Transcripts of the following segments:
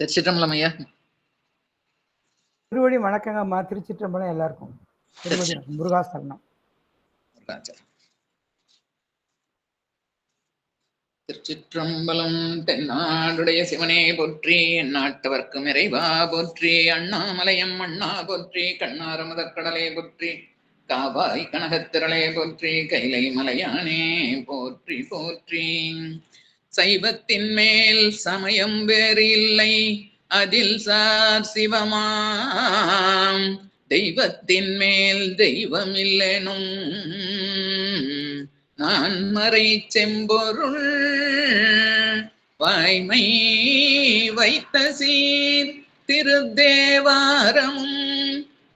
திருச்சிற்றம்பலம் ஐயா. திருவடி வணக்கங்கம்மா. திருச்சிற்றம்பலம் எல்லாருக்கும். திருவடி முருகாசரணம். திருச்சிற்றம்பலம். தென்னாடுடைய சிவனே போற்றி, எந்நாட்டவர்க்கும் இறைவா போற்றி. அண்ணாமலையம் அண்ணா போற்றி, கண்ணார முதற்கடலே போற்றி, காவாய் கனகத்திரளே போற்றி, கைலை மலையானே போற்றி போற்றி. சைவத்தின் மேல் சமயம் வேறு இல்லை, அதில் சார் சிவமாம். தெய்வத்தின் மேல் தெய்வம் இல்லெனும் நான் மறை செம்பொருள். வாய்மை வைத்த சீர் திருத்தேவாரமும்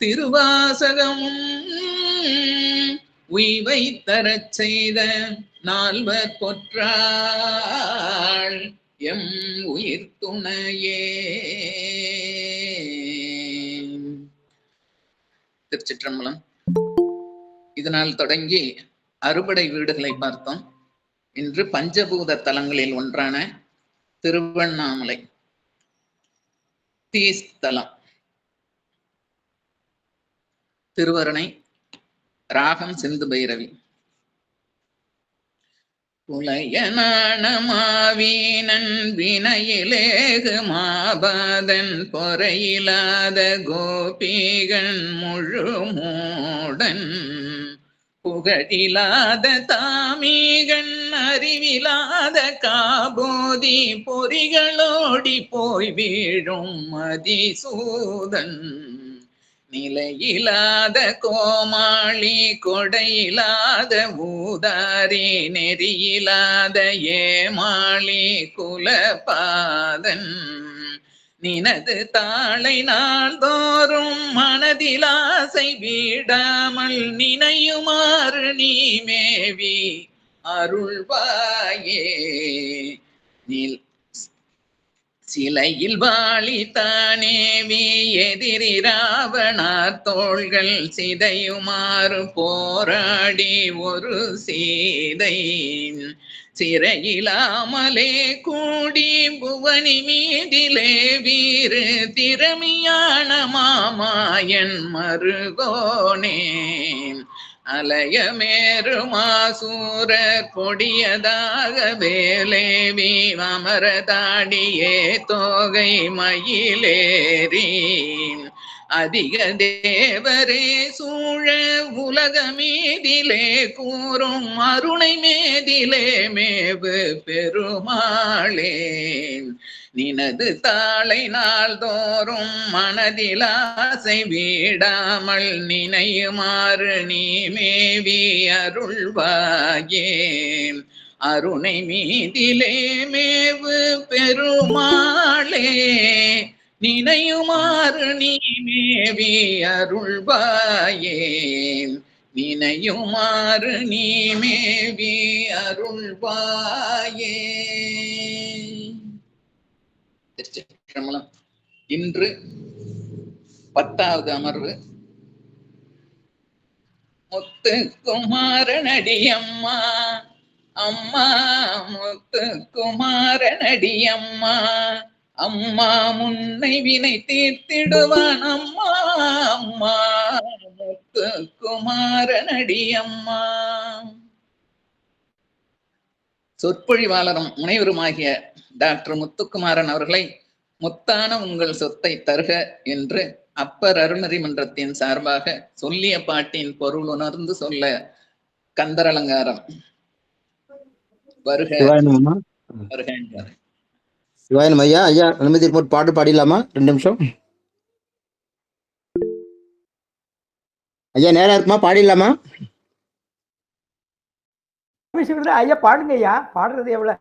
திருவாசகமும் உய்வை தரச் செய்த நால்வர் பொற்றாள் எம் உயிர் துணையே. திருச்சிற்றம்பலம். இதனால் தொடங்கி அறுபடை வீடுகளை பார்த்தோம். இன்று பஞ்சபூத தலங்களில் ஒன்றான திருவண்ணாமலை தீஸ்தலம். திருவருணை, ராகம் சிந்து பைரவி. புலையனானமாவீனன் வினையிலேகு மாபாதன் பொறையிலாத கோபிகன் முழுமூடன் புகழிலாத தாமீகன் அறிவிலாத காபோதி பொறிகளோடி போய் வீழும் மதிசூதன் நிலையிலாத கோமாளி கொடையிலாத ஊதாரி நெறியிலாத ஏமாளி குலபாதன் நினது தாளை நாள்தோறும் மனதிலாசை வீடாமல் நினையுமாறு நீ மேவி அருள்வாயே. சிலையில் வாழி தானேவி எதிரி ராவணார் தோள்கள் சிதையுமாறு போராடி ஒரு சீதை சிறையிலாமலே கூடி புவனி மீதிலே வீறு திறமையான மாமாயன் மருகோனே அலையமேறுமாசூரர் கொடியதாக வேலேவி அமரதாடியே தோகை மயிலேறி அதிக தேவரே சூழ உலகமீதிலே கூறும் அருணை மேதிலே மேவு பெருமாளே நினது தாளை நாள்தோறும் மனதிலாசை வீடாமல் நினையுமாறு நீ மேவி அருள்வாயே. அருணை மீதிலே மேவு பெருமாளே நினையுமாறு நீ மேவி அருள்வாயே. நினையுமாறு நீ மேவி அருள்வாயே. திருச்சிற்றம்பலம். இன்று 10வது அமர்வு. முத்து குமாரனடி அம்மா அம்மா முத்து குமாரனடி அம்மா அம்மா முன்னை வினை தீர்த்திடுவான் அம்மா அம்மா முத்து குமாரனடி அம்மா. சொற்பொழிவாளரும் முனைவருமாகிய டாக்டர் முத்துக்குமாரன் அவர்களை முத்தான உங்கள் சொத்தை தருக என்று அப்பர் அருணறி மன்றத்தின் சார்பாக சொல்லிய பாட்டின் பொருள் உணர்ந்து சொல்ல கந்தர் அலங்காரம் வருக வருக என்றார். சிவாயனம் ஐயா. ஐயா அனுமதி போட்டு பாட்டு பாடிடலாமா? 2 நிமிஷம் ஐயா. நேரம் இருக்குமா? பாடிடலாமா? ஐயா பாடுங்க ஐயா. பாடுறது எவ்வளவு?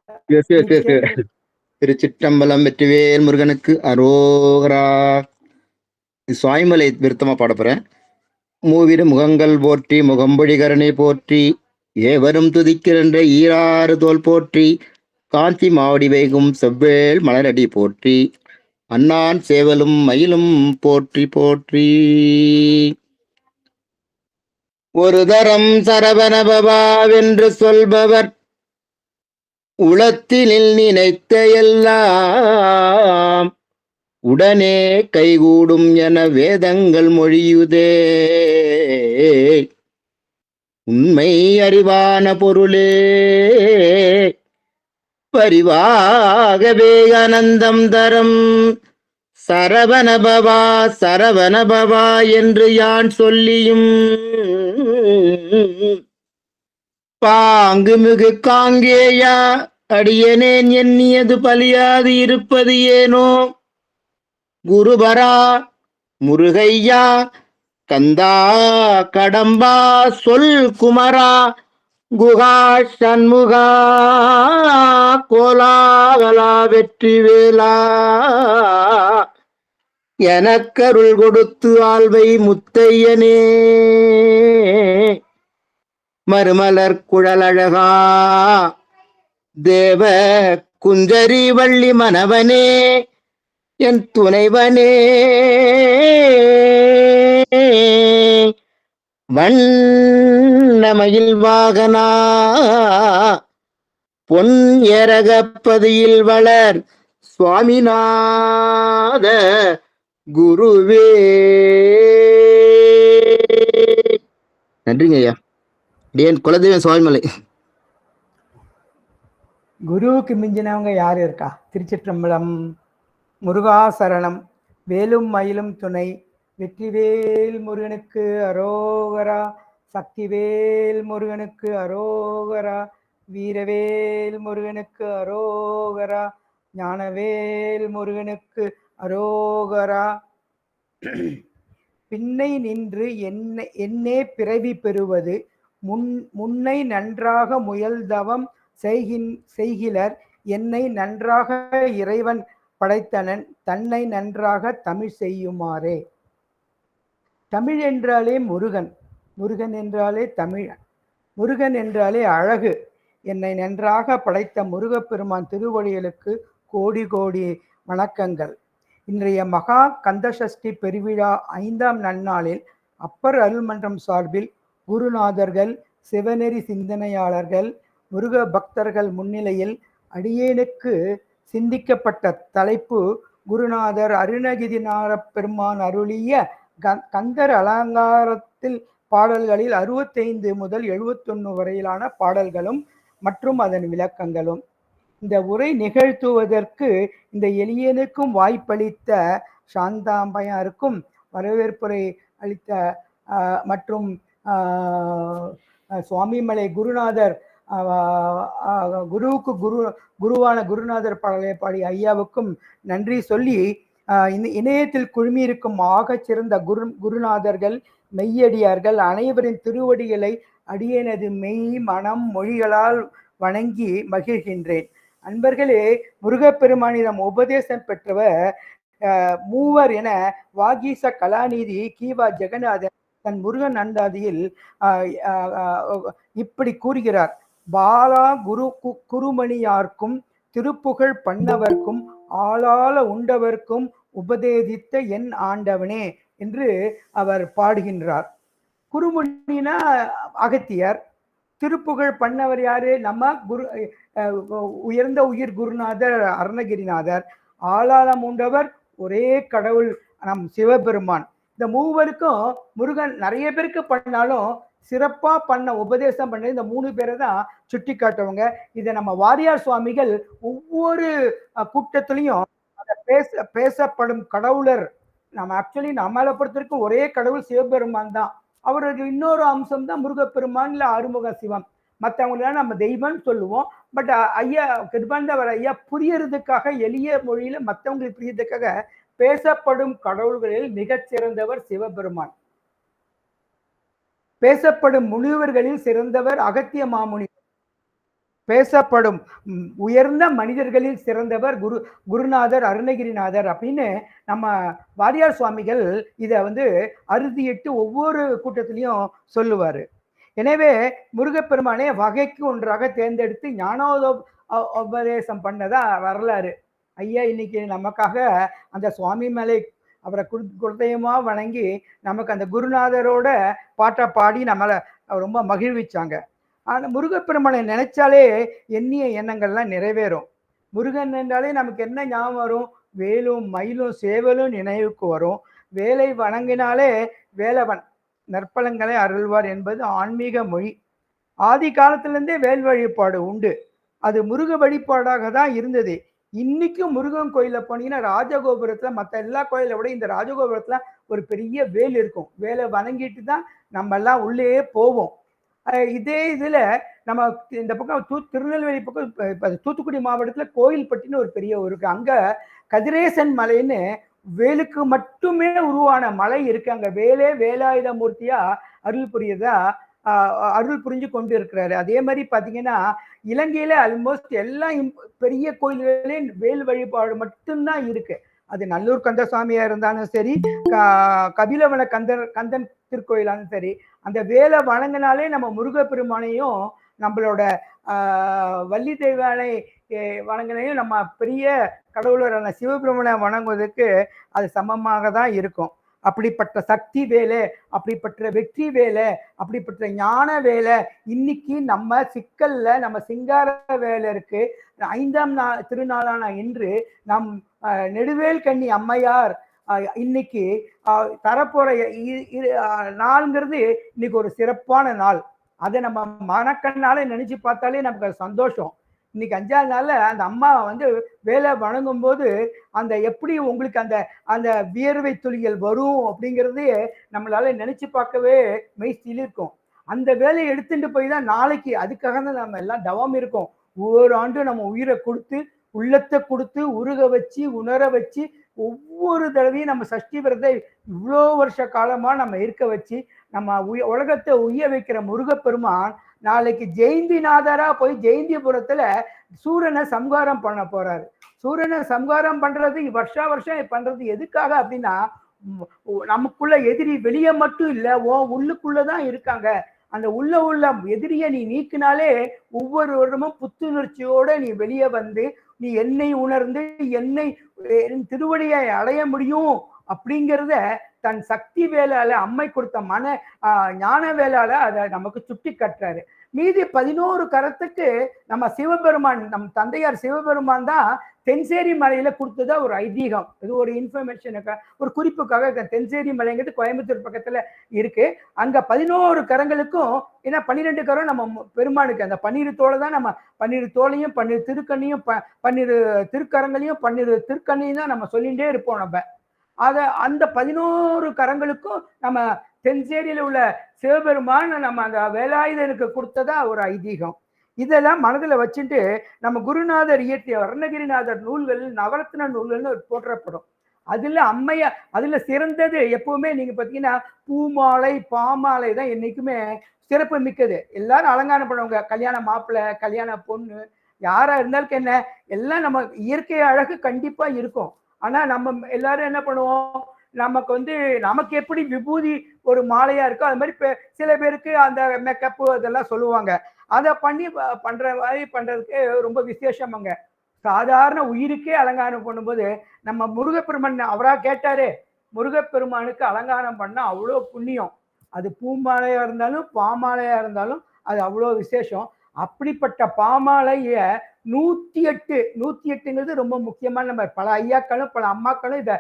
திருச்சிற்றம்பலம். வெற்றிவேல் முருகனுக்கு அரோகரா. சுவாமிமலை விருத்தமா பாட போறேன். மூவிரு முகங்கள் போற்றி முகம்பொழி கரணை போற்றி ஏவரும் துதிக்கின்ற ஈராறு தோல் போற்றி காஞ்சி மாவடி வைகும் செவ்வேள் மலரடி போற்றி அண்ணான் சேவலும் மயிலும் போற்றி போற்றி. ஒரு தரம் சரவணபவாவென்று சொல்பவர் உளத்தினில் நினைத்த எல்லாம் உடனே கைகூடும் என வேதங்கள் மொழியுதே. உண்மை அறிவான பொருளே பரிவாகவே அனந்தம் தரம் சரவணபவா சரவணபவா என்று யான் சொல்லியும் பாங்கு மிகு காங்கேயா அடியனேன் எண்ணியது பலியாது இருப்பது ஏனோ. குருபரா முருகையா கந்தா கடம்பா சொல் குமரா குகா சண்முகா கோலாகலா வெற்றி வேலா எனக்கருள் கொடுத்து ஆள்வை முத்தையனே. மறுமலர் குழலழகா தேவ குஞ்சரி வள்ளி மனவனே என் துணைவனே. வண்ணமயில் வாகனா பொன் ஏரகப்பதியில் வளர் சுவாமிநாத குருவே. நன்றிங்க ஐயா. என் குலதெய்வம் சுவாமிமலை. குருவுக்கு மிஞ்சினவங்க யார் இருக்கா? திருச்சிற்றம்பலம். முருகா சரணம். வேலும் மயிலும் துணை. வெற்றிவேல் முருகனுக்கு அரோகரா. சக்திவேல் முருகனுக்கு அரோகரா. வீரவேல் முருகனுக்கு அரோகரா. ஞானவேல் முருகனுக்கு அரோகரா. பின்னை நின்று என்னே பிறவி பெறுவது முன்னை நன்றாக முயல்தவம் செய்கிலர் என்னை நன்றாக இறைவன் படைத்தனன் தன்னை நன்றாக தமிழ் செய்யுமாறே. தமிழ் என்றாலே முருகன், முருகன் என்றாலே தமிழன், முருகன் என்றாலே அழகு. என்னை நன்றாக படைத்த முருகப்பெருமான் திருவடிகளுக்கு கோடி கோடி வணக்கங்கள். இன்றைய மகா கந்தசஷ்டி பெருவிழா 5ஆம் நன்னாளில் அப்பர் அருள்மன்றம் சார்பில் குருநாதர்கள், சிவநெறி சிந்தனையாளர்கள், முருக பக்தர்கள் முன்னிலையில் அடியேனுக்கு சிந்திக்கப்பட்ட தலைப்பு குருநாதர் அருணகிரிநாத பெருமான் அருளிய கந்தர் அலங்காரத்தில் பாடல்களில் 65 முதல் 71 வரையிலான பாடல்களும் மற்றும் அதன் விளக்கங்களும். இந்த உரை நிகழ்த்துவதற்கு இந்த எளியனுக்கும் வாய்ப்பளித்த சாந்தாம்பையாருக்கும் வரவேற்புரை அளித்த மற்றும் சுவாமிமலை குருநாதர் குருவுக்கு குருவான குருநாதர் பாடலை பாடி ஐயாவுக்கும் நன்றி சொல்லி, இணையத்தில் குழுமியிருக்கும் ஆகச் சிறந்த குருநாதர்கள், மெய்யடியார்கள் அனைவரின் திருவடிகளை அடியேனது மெய் மனம் மொழிகளால் வணங்கி மகிழ்கின்றேன். அன்பர்களே, முருகப்பெருமானிடம் உபதேசம் பெற்றவர் மூவர் என வாகீச கலாநிதி கீவா ஜெகநாதன் தன் முருகன் அந்தாதியில் இப்படி கூறுகிறார். பாலா குருமணியார்க்கும் திருப்புகழ் பண்ணவர்க்கும் ஆளால உண்டவர்க்கும் உபதேசித்த என் ஆண்டவனே என்று அவர் பாடுகின்றார். குருமணினா அகத்தியர், திருப்புகழ் பண்ணவர் யாரு? நம்ம உயர்ந்த உயிர் குருநாதர் அருணகிரிநாதர், ஆளாளம் உண்டவர் ஒரே கடவுள் நம் சிவபெருமான். இந்த மூவருக்கும் முருகன் நிறைய பேருக்கு பண்ணாலும் சிறப்பா பண்ண உபதேசம் பண்ண இந்த 3 பேரை தான் சுட்டி காட்டுவாங்க. இதை நம்ம வாரியார் சுவாமிகள் ஒவ்வொரு கூட்டத்திலையும் பேசப்படும் கடவுளர் நம்மளை பொறுத்தவரைக்கும் ஒரே கடவுள் சிவபெருமான் தான். அவரது இன்னொரு அம்சம் தான் முருகப்பெருமான் இல்ல ஆறுமுக சிவம். மற்றவங்களெல்லாம் நம்ம தெய்வம்னு சொல்லுவோம். பட் ஐயா கிருபானந்தவர் ஐயா புரியறதுக்காக எளிய மொழியில மற்றவங்களுக்கு புரியறதுக்காக பேசப்படும் கடவுள்களில் மிகச் சிறந்தவர் சிவபெருமான், பேசப்படும் முனிவர்களில் சிறந்தவர் அகத்திய மாமுனி, பேசப்படும் உயர்ந்த மனிதர்களில் சிறந்தவர் குருநாதர் அருணகிரிநாதர் அப்படின்னு நம்ம வாரியார் சுவாமிகள் இதை அறுதியிட்டு ஒவ்வொரு கூட்டத்திலையும் சொல்லுவாரு. எனவே முருகப்பெருமானே வகைக்கு ஒன்றாக தேர்ந்தெடுத்து ஞானோபதேசம் பண்ணதா வரலாறு. ஐயா இன்னைக்கு நமக்காக அந்த சுவாமி மேலே அவரை குலதெய்வமா வணங்கி நமக்கு அந்த குருநாதரோட பாட்டை பாடி நம்மளை ரொம்ப மகிழ்விச்சாங்க. ஆனால் முருகப்பெருமானை நினைச்சாலே எண்ணிய எண்ணங்கள்லாம் நிறைவேறும். முருகன் என்றாலே நமக்கு என்ன ஞாபகம் வரும்? வேலும் மயிலும் சேவலும் நினைவுக்கு வரும். வேலை வணங்கினாலே வேலவன் நற்பலங்களை அருள்வார் என்பது ஆன்மீக மொழி. ஆதி காலத்திலிருந்தே வேல் வழிபாடு உண்டு. அது முருக வழிபாடாக தான் இருந்தது. இன்னைக்கும் முருகன் கோயில போனீங்கன்னா ராஜகோபுரத்துல மற்ற எல்லா கோயிலை விட இந்த ராஜகோபுரத்துல ஒரு பெரிய வேல் இருக்கும். வேலை வணங்கிட்டு தான் நம்ம எல்லாம் உள்ளே போவோம். இதே இதுல நம்ம இந்த பக்கம் திருநெல்வேலி பக்கம் தூத்துக்குடி மாவட்டத்துல கோயில்பட்டின்னு ஒரு பெரிய ஊர் இருக்கு. அங்க கதிரேசன் மலைன்னு வேலுக்கு மட்டுமே உருவான மலை இருக்கு. அங்க வேலே வேலாயுத மூர்த்தியா அருள் புரியதா அருள் புரிஞ்சு கொண்டு இருக்கிறாரு. அதே மாதிரி பாத்தீங்கன்னா இலங்கையில ஆல்மோஸ்ட் எல்லா பெரிய கோயில்களிலும் வேல் வழிபாடு மட்டும்தான் இருக்கு. அது நல்லூர் கந்தசாமியா இருந்தாலும் சரி, கபிலவன கந்தன் திருக்கோயிலாலும் சரி, அந்த வேலை வணங்கினாலே நம்ம முருகப்பெருமானையும் நம்மளோட வள்ளி தெய்வானை வணங்கினையும் நம்ம பெரிய கடவுளரான சிவபெருமனை வணங்குவதற்கு அது சமமாக தான் இருக்கும். அப்படிப்பட்ட சக்தி வேலை, அப்படிப்பட்ட வெற்றி வேலை, அப்படிப்பட்ட ஞான வேலை இன்னைக்கு நம்ம சிக்கல்ல நம்ம சிங்கார வேலை இருக்கு. 5ஆம் திருநாளான இன்று நம் நெடுவேல் கண்ணி அம்மையார் இன்னைக்கு தரப்போற நாள்ங்கிறது இன்னைக்கு ஒரு சிறப்பான நாள். அதை நம்ம மனக்கண்ணால நினைச்சு பார்த்தாலே நமக்கு சந்தோஷம். இன்னைக்கு 5ஆவது நாள்ல அந்த அம்மா வேலை வணங்கும் போது அந்த எப்படி உங்களுக்கு அந்த அந்த வியர்வை துளிகள் வரும் அப்படிங்கிறது நம்மளால நினைச்சு பார்க்கவே மெய் சிலிர்க்கும். அந்த வேலையை எடுத்துட்டு போய் தான் நாளைக்கு அதுக்காக தான் நம்ம எல்லாம் தவம் இருக்கோம். ஒவ்வொரு ஆண்டும் நம்ம உயிரை கொடுத்து உள்ளத்தை கொடுத்து உருக வச்சு உணர வச்சு ஒவ்வொரு தடவையும் நம்ம சஷ்டி விரதை இவ்வளோ வருஷ காலமா நம்ம இருக்க வச்சு நம்ம உலகத்தை உய்ய வைக்கிற முருகப்பெருமான் நாளைக்கு ஜெயந்திநாதரா போய் ஜெயந்திபுரத்துல சூரனை சம்ஹாரம் பண்ண போறாரு. சூரனை சம்ஹாரம் பண்றது வருஷம் பண்றது எதுக்காக அப்படின்னா, நமக்குள்ள எதிரி வெளியே மட்டும் இல்ல, உள்ளுக்குள்ளதான் இருக்காங்க. அந்த உள்ள எதிரிய நீ நீக்கினாலே ஒவ்வொரு வருடமும் புத்துணர்ச்சியோட நீ வெளியே வந்து நீ என்னை உணர்ந்து என்னை திருவடியை அடைய முடியும் அப்படிங்கிறத தன் சக்தி வேளால அம்மை கொடுத்த ஞான வேளால அதை நமக்கு சுட்டி கட்டுறாரு. மீதி 11 கரத்துக்கு நம்ம சிவபெருமான், நம் தந்தையார் சிவபெருமான் தான் தென்சேரி மலையில கொடுத்ததா ஒரு ஐதீகம். இது ஒரு இன்ஃபர்மேஷனுக்காக, ஒரு குறிப்புக்காக. தென்சேரி மலைங்கிறது கோயம்புத்தூர் பக்கத்துல இருக்கு. அங்க 11 கரங்களுக்கும், ஏன்னா 12 கரம் நம்ம பெருமானுக்கு, அந்த 12 தோலை தான் நம்ம 12 தோலையும் 12 திருக்கண்ணையும் 12 திருக்கரங்களையும் 12 திருக்கண்ணையும் தான் நம்ம சொல்லிகிட்டே இருப்போம். நம்ம அந்த 11 கரங்களுக்கும் நம்ம தென்சேரியில உள்ள சிவபெருமான் நம்ம அந்த வேலாயுதனுக்கு கொடுத்ததா ஒரு ஐதீகம். இதெல்லாம் மனதில் வச்சுட்டு நம்ம குருநாதர் இயற்றிய அருணகிரிநாதர் நூல்கள் நவரத்ன நூல்கள்னு போற்றப்படும். அதுல சிறந்தது எப்பவுமே நீங்க பாத்தீங்கன்னா பூமாலை பாமாலை தான் என்னைக்குமே சிறப்பு மிக்கது. எல்லாரும் அலங்காரம் பண்ணுவாங்க. கல்யாண மாப்பிள்ளை, கல்யாண பொண்ணு, யாரா இருந்தாலும் என்ன, எல்லாம் நம்ம இயற்கை அழகு கண்டிப்பா இருக்கும். ஆனா நம்ம எல்லாரும் என்ன பண்ணுவோம், நமக்கு எப்படி விபூதி ஒரு மாலையா இருக்கோ அது மாதிரி சில பேருக்கு அந்த மேக்கப்பு அதெல்லாம் சொல்லுவாங்க. அதை பண்றதுக்கு ரொம்ப விசேஷமாங்க. சாதாரண உயிருக்கே அலங்காரம் பண்ணும்போது நம்ம முருகப்பெருமான் அவரா கேட்டாரு, முருகப்பெருமானுக்கு அலங்காரம் பண்ணா அவ்வளோ புண்ணியம். அது பூமாலையா இருந்தாலும் பாமாலையா இருந்தாலும் அது அவ்வளோ விசேஷம். அப்படிப்பட்ட பாமாலைய 108 ரொம்ப முக்கியமான நம்ம பல ஐயாக்களும் பல அம்மாக்களும் இதை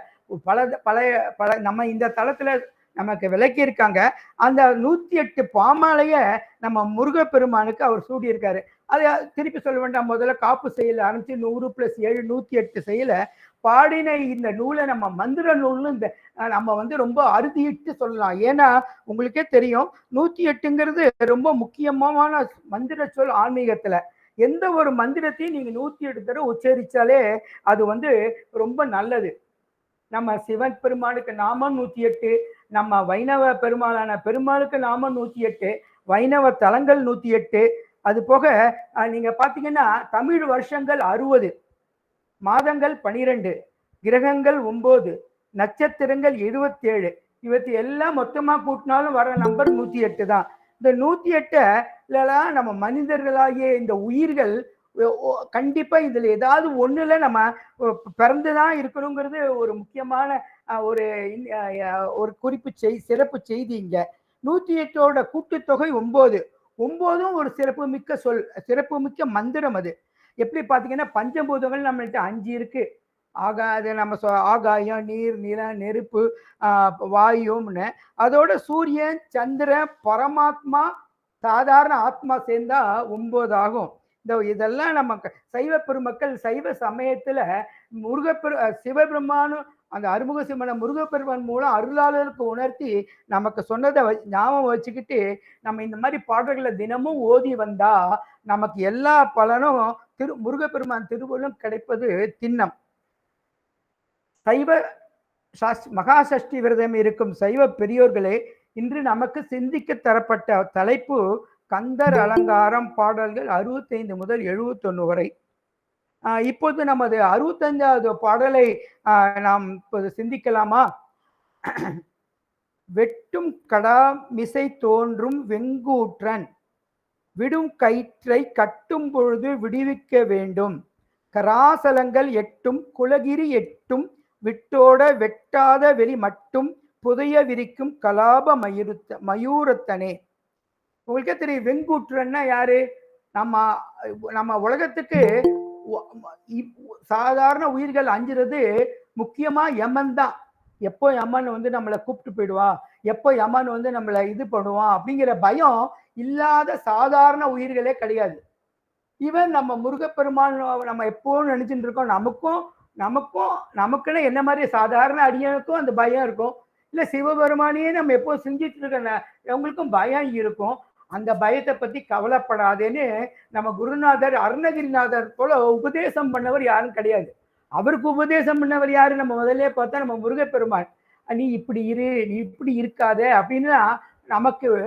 பல நம்ம இந்த தளத்துல நமக்கு விளக்கி இருக்காங்க. அந்த 108 பாமாலைய நம்ம முருகப்பெருமானுக்கு அவர் சூடியிருக்காரு. அதை திருப்பி சொல்ல வேண்டாம். முதல்ல காப்பு செயல் ஆரம்பிச்சு 100 + 7 108 செயல பாடின இந்த நூலை நம்ம மந்திர நூல்னு இந்த நம்ம ரொம்ப அறுதிட்டு சொல்லலாம். ஏன்னா உங்களுக்கே தெரியும் 108ங்கிறது ரொம்ப முக்கியமான மந்திர சொல் ஆன்மீகத்துல. எந்த ஒரு மந்திரத்தையும் நீங்க 108 தடவை உச்சரிச்சாலே அது ரொம்ப நல்லது. நம்ம சிவன் பெருமானுக்கு நாமம் 108, நம்ம வைணவ பெருமாளான பெருமாளுக்கு நாமம் 108, வைணவ தலங்கள் 108. அது போக நீங்க பாத்தீங்கன்னா தமிழ் வருஷங்கள் 60, மாதங்கள் 12, கிரகங்கள் 9, நட்சத்திரங்கள் 27. இவற்றை எல்லாம் மொத்தமா கூட்டினாலும் வர நம்பர் 108 தான். இந்த 108 நம்ம மனிதர்களாகிய இந்த உயிர்கள் கண்டிப்பா இதுல ஏதாவது ஒண்ணுல நம்ம பிறந்துதான் இருக்கணுங்கிறது ஒரு முக்கியமான ஒரு குறிப்பு சிறப்பு செய்தி. இங்க 108ஓட கூட்டுத்தொகை 9. 9ம் ஒரு சிறப்புமிக்க சொல், சிறப்புமிக்க மந்திரம். அது எப்படி பாத்தீங்கன்னா பஞ்சபூதங்கள் நம்மள்ட்ட 5 இருக்கு. அது நம்ம ஆகாயம், நீர், நிலம், நெருப்பு, வாயும்னு. அதோட சூரியன், சந்திரன், பரமாத்மா, சாதாரண ஆத்மா சேர்ந்தா 9 ஆகும். இதெல்லாம் நம்ம சைவ பெருமக்கள் சைவ சமயத்துல சிவபெருமானும் அந்த அறுமுக சிவன முருகப்பெருமான் மூலம் அருளாளருக்கு உணர்த்தி நமக்கு சொன்னதை ஞாபகம் வச்சுக்கிட்டு நம்ம இந்த மாதிரி பாடல்களை தினமும் ஓதி வந்தா நமக்கு எல்லா பலனும் முருகப்பெருமான் திருவள்ளும் கிடைப்பது திண்ணம். சைவ மகா சஷ்டி விரதம் இருக்கும் சைவ பெரியோர்களே, இன்று நமக்கு சிந்திக்க தரப்பட்ட தலைப்பு கந்தர் அலங்காரம் பாடல்கள் 65 முதல் 71 வரை. இப்போது நமது 65வது பாடலை நாம் இப்போது சிந்திக்கலாமா? வெட்டும் கடா மிசை தோன்றும் வெங்கூற்றன் விடும் கயிற்றை கட்டும் பொழுது விடுவிக்க வேண்டும். கராசலங்கள் 8 குலகிரி 8 விட்டோட வெட்டாத வெளி மட்டும் புதைய விரிக்கும் கலாப மயூரத்தனே. உங்களுக்கே தெரியும், வெங்கூற்றன்னா யாரு? நம்ம உலகத்துக்கு சாதாரண உயிர்கள் அஞ்சுறது முக்கியமா யமன் தான். எப்போ யமன் வந்து நம்மளை கூப்பிட்டு போயிடுவா, எப்போ யமன் வந்து நம்மளை இது பண்ணுவான் அப்படிங்கிற பயம் இல்லாத சாதாரண உயிர்களே கிடையாது. ஈவன் நம்ம முருகப்பெருமான் நம்ம எப்போவும் நினைச்சுட்டு இருக்கோம், நமக்குன்னு என்ன மாதிரி சாதாரண அடியனுக்கும் அந்த பயம் இருக்கும். இல்ல சிவபெருமானையே நம்ம எப்போ செஞ்சிட்டு இருக்க அவங்களுக்கும் பயம் இருக்கும். அந்த பயத்தை பத்தி கவலைப்படாதேன்னு நம்ம குருநாதர் அருணகிரிநாதர் போல உபதேசம் பண்ணவர் யாரும் கிடையாது. அவருக்கு உபதேசம் பண்ணவர் யாரு? நம்ம முதல்ல பார்த்தா நம்ம முருகப்பெருமான். நீ இப்படி இரு, நீ இப்படி இருக்காத அப்படின்னா நமக்கு ஒரு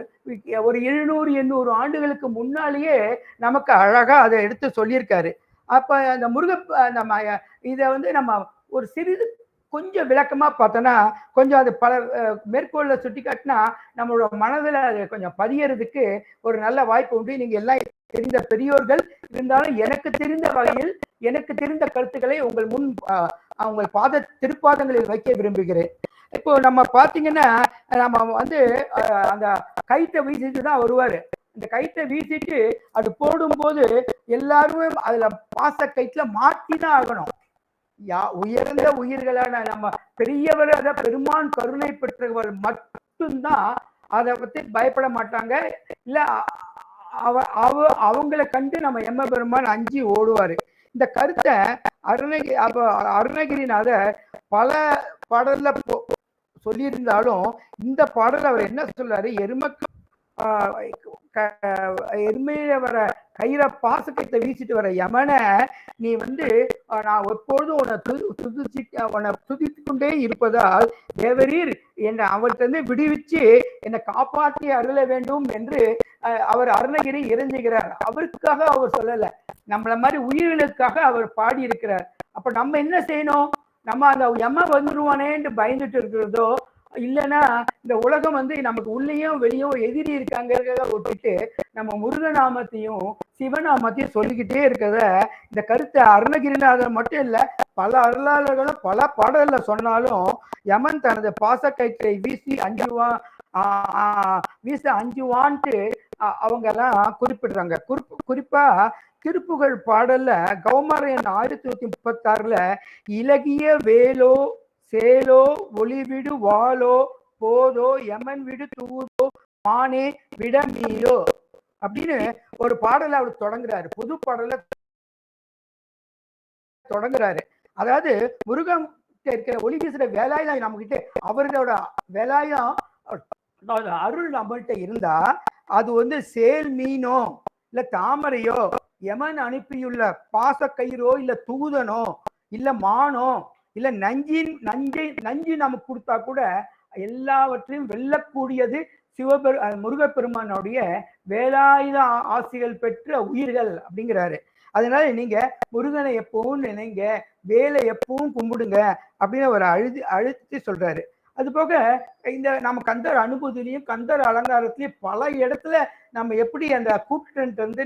700-800 ஆண்டுகளுக்கு முன்னாலேயே நமக்கு அழகா அதை எடுத்து சொல்லியிருக்காரு. அப்ப அந்த நம்ம இதை வந்து நம்ம ஒரு சிறிது கொஞ்சம் விளக்கமா பார்த்தோன்னா, கொஞ்சம் அது பல மேற்கோள்ல சுட்டி காட்டினா நம்மளோட மனதில் அது கொஞ்சம் பதியறதுக்கு ஒரு நல்ல வாய்ப்பு உண்டு. நீங்க எல்லாம் தெரிந்த பெரியோர்கள் இருந்தாலும் எனக்கு தெரிந்த வகையில் எனக்கு தெரிந்த கருத்துக்களை உங்கள் முன் உங்கள் திருப்பாதங்களில் வைக்க விரும்புகிறேன். இப்போ நம்ம பார்த்தீங்கன்னா, நம்ம வந்து அந்த கயிற்றை வீசிட்டு தான் வருவாரு. இந்த கயிற்றை வீசிட்டு அது போடும்போது எல்லாருமே அதுல பாச கயிற்றுல மாட்டி தான் ஆகணும். உயர்ந்த உயிர்களான நம்ம பெரியவர், அத பெருமான் கருணை பெற்றவர் மட்டும்தான் அதை பத்தி பயப்பட மாட்டாங்க. இல்ல அவங்களை கண்டு நம்ம எம்ம பெருமான் அஞ்சி ஓடுவாரு. இந்த கருத்தை அருணகிரிநாதர் பல பாடல்ல சொல்லியிருந்தாலும் இந்த பாடல் அவர் என்ன சொல்றாரு? எருமையில வர கயிற பாசக்கத்தை வீசிட்டு வர யமனை நீ வந்து நான் எப்பொழுதும் உன்னை துதித்து கொண்டே இருப்பதால் தேவரீர் என்னை அவர்கிட்ட விடுவிச்சு என்னை காப்பாற்றி அருள வேண்டும் என்று அவர் அருணகிரி இறைஞ்சுகிறார். அவருக்காக அவர் சொல்லல, நம்மள மாதிரி உயிர்களுக்காக அவர் பாடி இருக்கிறார். அப்ப நம்ம என்ன செய்யணும்? நம்ம அந்த யம வந்துருவானேன்னு பயந்துட்டு இருக்கிறதோ, இல்லைன்னா இந்த உலகம் வந்து நமக்கு உள்ளேயும் வெளியும் எதிரி இருக்காங்கிறத விட்டுட்டு நம்ம முருகநாமத்தையும் சிவநாமத்தையும் சொல்லிக்கிட்டே இருக்கிறத இந்த கருத்தை அருணகிரிநாதர் மட்டும் இல்லை, பல அருளாளர்களும் பல பாடல்ல சொன்னாலும் யமன் தனது பாசக்கயிற்றை வீசி அஞ்சுவான்ட்டு அவங்க எல்லாம் குறிப்பிடுறாங்க. குறிப்பா திருப்புகழ் பாடல்ல கௌமாரன் 1136ல இலகிய வேலோ சேலோ ஒளிவிடு வாளோ போதோ யமன் விடு தூதோ மானே விடமீயோ அப்படின்னு ஒரு பாடலை அவர் தொடங்குறாரு. புது பாடல தொடங்குறாரு. அதாவது முருகன் இருக்கிற ஒளி வீசுற வேலாயுதம் நம்ம கிட்ட, அவர்களோட வேலாயுதம் அருள் நம்மள்கிட்ட இருந்தா அது வந்து சேல் மீனோ இல்ல தாமரையோ, யமன் அனுப்பியுள்ள பாசக்கயிறோ இல்ல தூதனோ இல்ல மானோ இல்ல நஞ்சு நமக்கு கொடுத்தா கூட எல்லாவற்றையும் வெல்லக்கூடியது முருகப்பெருமானுடைய வேலாயுத ஆசிகள் பெற்ற உயிர்கள் அப்படிங்கிறாரு. அதனால நீங்க முருகனை எப்பவும் நினைங்க, வேலை எப்பவும் கும்பிடுங்க அப்படின்னு அவர் அழுத்தி சொல்றாரு. அது போக இந்த நம்ம கந்தர் அனுபூதிலையும் கந்தர் அலங்காரத்திலையும் பல இடத்துல நம்ம எப்படி அந்த கூட்டத்தை வந்து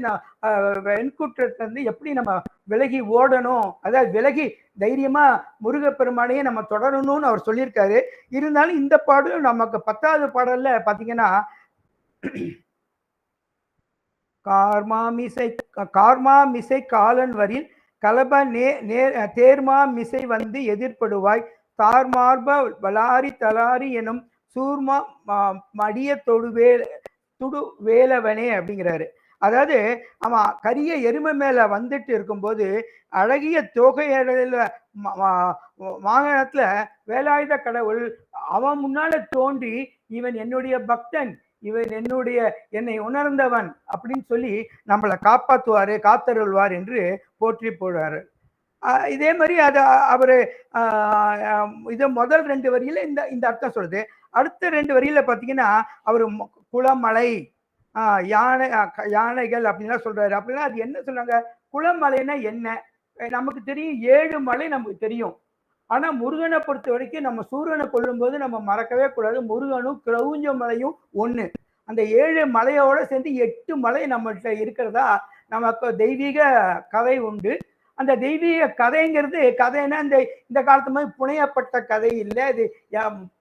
வெண்கூட்டத்தை வந்து எப்படி நம்ம விலகி ஓடணும், அதாவது விலகி தைரியமா முருகப்பெருமானையே நம்ம தொடரணும்னு அவர் சொல்லியிருக்காரு. இருந்தாலும் இந்த பாடலும் நமக்கு 10வது பாடல்ல பாத்தீங்கன்னா, கார்மாமிசை காலன் வரில் கலப தேர்மா மிசை வந்து எதிர்ப்படுவாய் தார்மார்ப வலாரி தலாரி எனும் சூர்மா மடிய துடு வேலவனே அப்படிங்கிறாரு. அதாவது அவன் கரிய எருமை மேல வந்துட்டு இருக்கும்போது அழகிய தொகையில வாகனத்துல வேலாயுத கடவுள் அவன் முன்னால தோன்றி இவன் என்னுடைய பக்தன், இவன் என்னை உணர்ந்தவன் அப்படின்னு சொல்லி நம்மளை காப்பாற்றுவாரு காத்தருள்வார் என்று போற்றி போடுவாரு. இதே மாதிரி அது அவரு இது முதல் 2 வரியில இந்த அர்த்தம் சொல்லுது. அடுத்த 2 வரியில பாத்தீங்கன்னா அவரு குளமலை யானைகள் அப்படின்லாம் சொல்றாரு. அப்படின்னா அது என்ன சொல்றாங்க? குளமலைன்னா என்ன? நமக்கு தெரியும் 7 மலை நமக்கு தெரியும். ஆனா முருகனை பொறுத்த வரைக்கும் நம்ம சூரியனை கொல்லும் போது நம்ம மறக்கவே கூடாது, முருகனும் கிரௌஞ்ச மலையும் ஒண்ணு. அந்த 7 மலையோட சேர்ந்து 8 மலை நம்மகிட்ட இருக்கிறதா நமக்கு தெய்வீக கதை உண்டு. அந்த தெய்வீக கதைங்கிறது கதைன்னா இந்த காலத்து மாதிரி புனையப்பட்ட கதை இல்லை. இது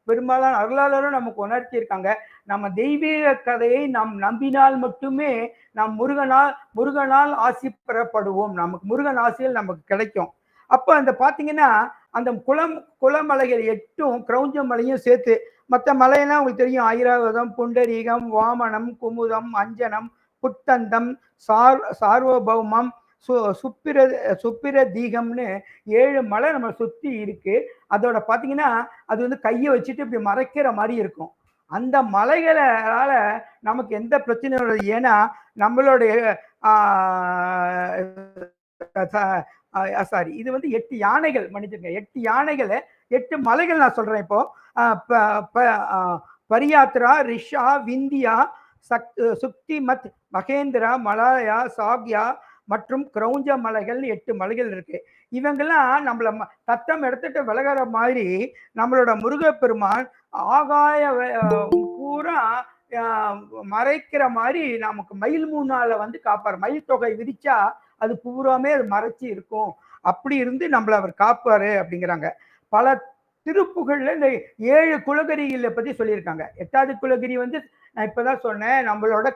பெரும்பாலான அருளாளரும் நமக்கு உணர்த்தியிருக்காங்க. நம்ம தெய்வீக கதையை நாம் நம்பினால் மட்டுமே நாம் முருகனால் ஆசி பெறப்படுவோம். நமக்கு முருகன் ஆசிகள் நமக்கு கிடைக்கும். அப்போ அந்த பார்த்தீங்கன்னா அந்த குளமலைகள் 8ம் கிரௌஞ்ச மலையும் சேர்த்து மற்ற மலையெல்லாம் உங்களுக்கு தெரியும். ஐராவதம், புண்டரீகம், வாமனம், குமுதம், அஞ்சனம், புத்தந்தம், சார்வபௌமம், சுப்பிர தீகம்னு 7 மலை நம்ம சுத்தி இருக்கு. அதோட பாத்தீங்கன்னா அது வந்து கையை வச்சுட்டு இப்படி மறைக்கிற மாதிரி இருக்கும். அந்த மலைகளால நமக்கு எந்த பிரச்சனையும் வருது. ஏன்னா நம்மளுடைய சாரி இது வந்து 8 யானைகள், மன்னிச்சுங்க, 8 யானைகளை 8 மலைகள் நான் சொல்றேன். இப்போ பரியாத்ரா, ரிஷா, விந்தியா, சுக்திமத், மகேந்திரா, மலாயா, சாக்யா மற்றும் கிரௌஞ்ச மலைகள் 8 மலைகள் இருக்கு. இவங்கெல்லாம் நம்மள தத்தம் எடுத்துட்டு விலகிற மாதிரி நம்மளோட முருகப்பெருமான் ஆகாய பூரா மறைக்கிற மாதிரி நமக்கு மயில் முன்னால வந்து காப்பார். மயில் தொகை விரிச்சா அது பூராமே அது மறைச்சி இருக்கும். அப்படி இருந்து நம்மள அவர் காப்பாரு அப்படிங்கிறாங்க. பல திருப்புகள்ல இந்த 7 குலகிரிகளை பத்தி சொல்லியிருக்காங்க. 8வது குலகிரி வந்து நான் இப்பதான் சொன்னேன், நம்மளோட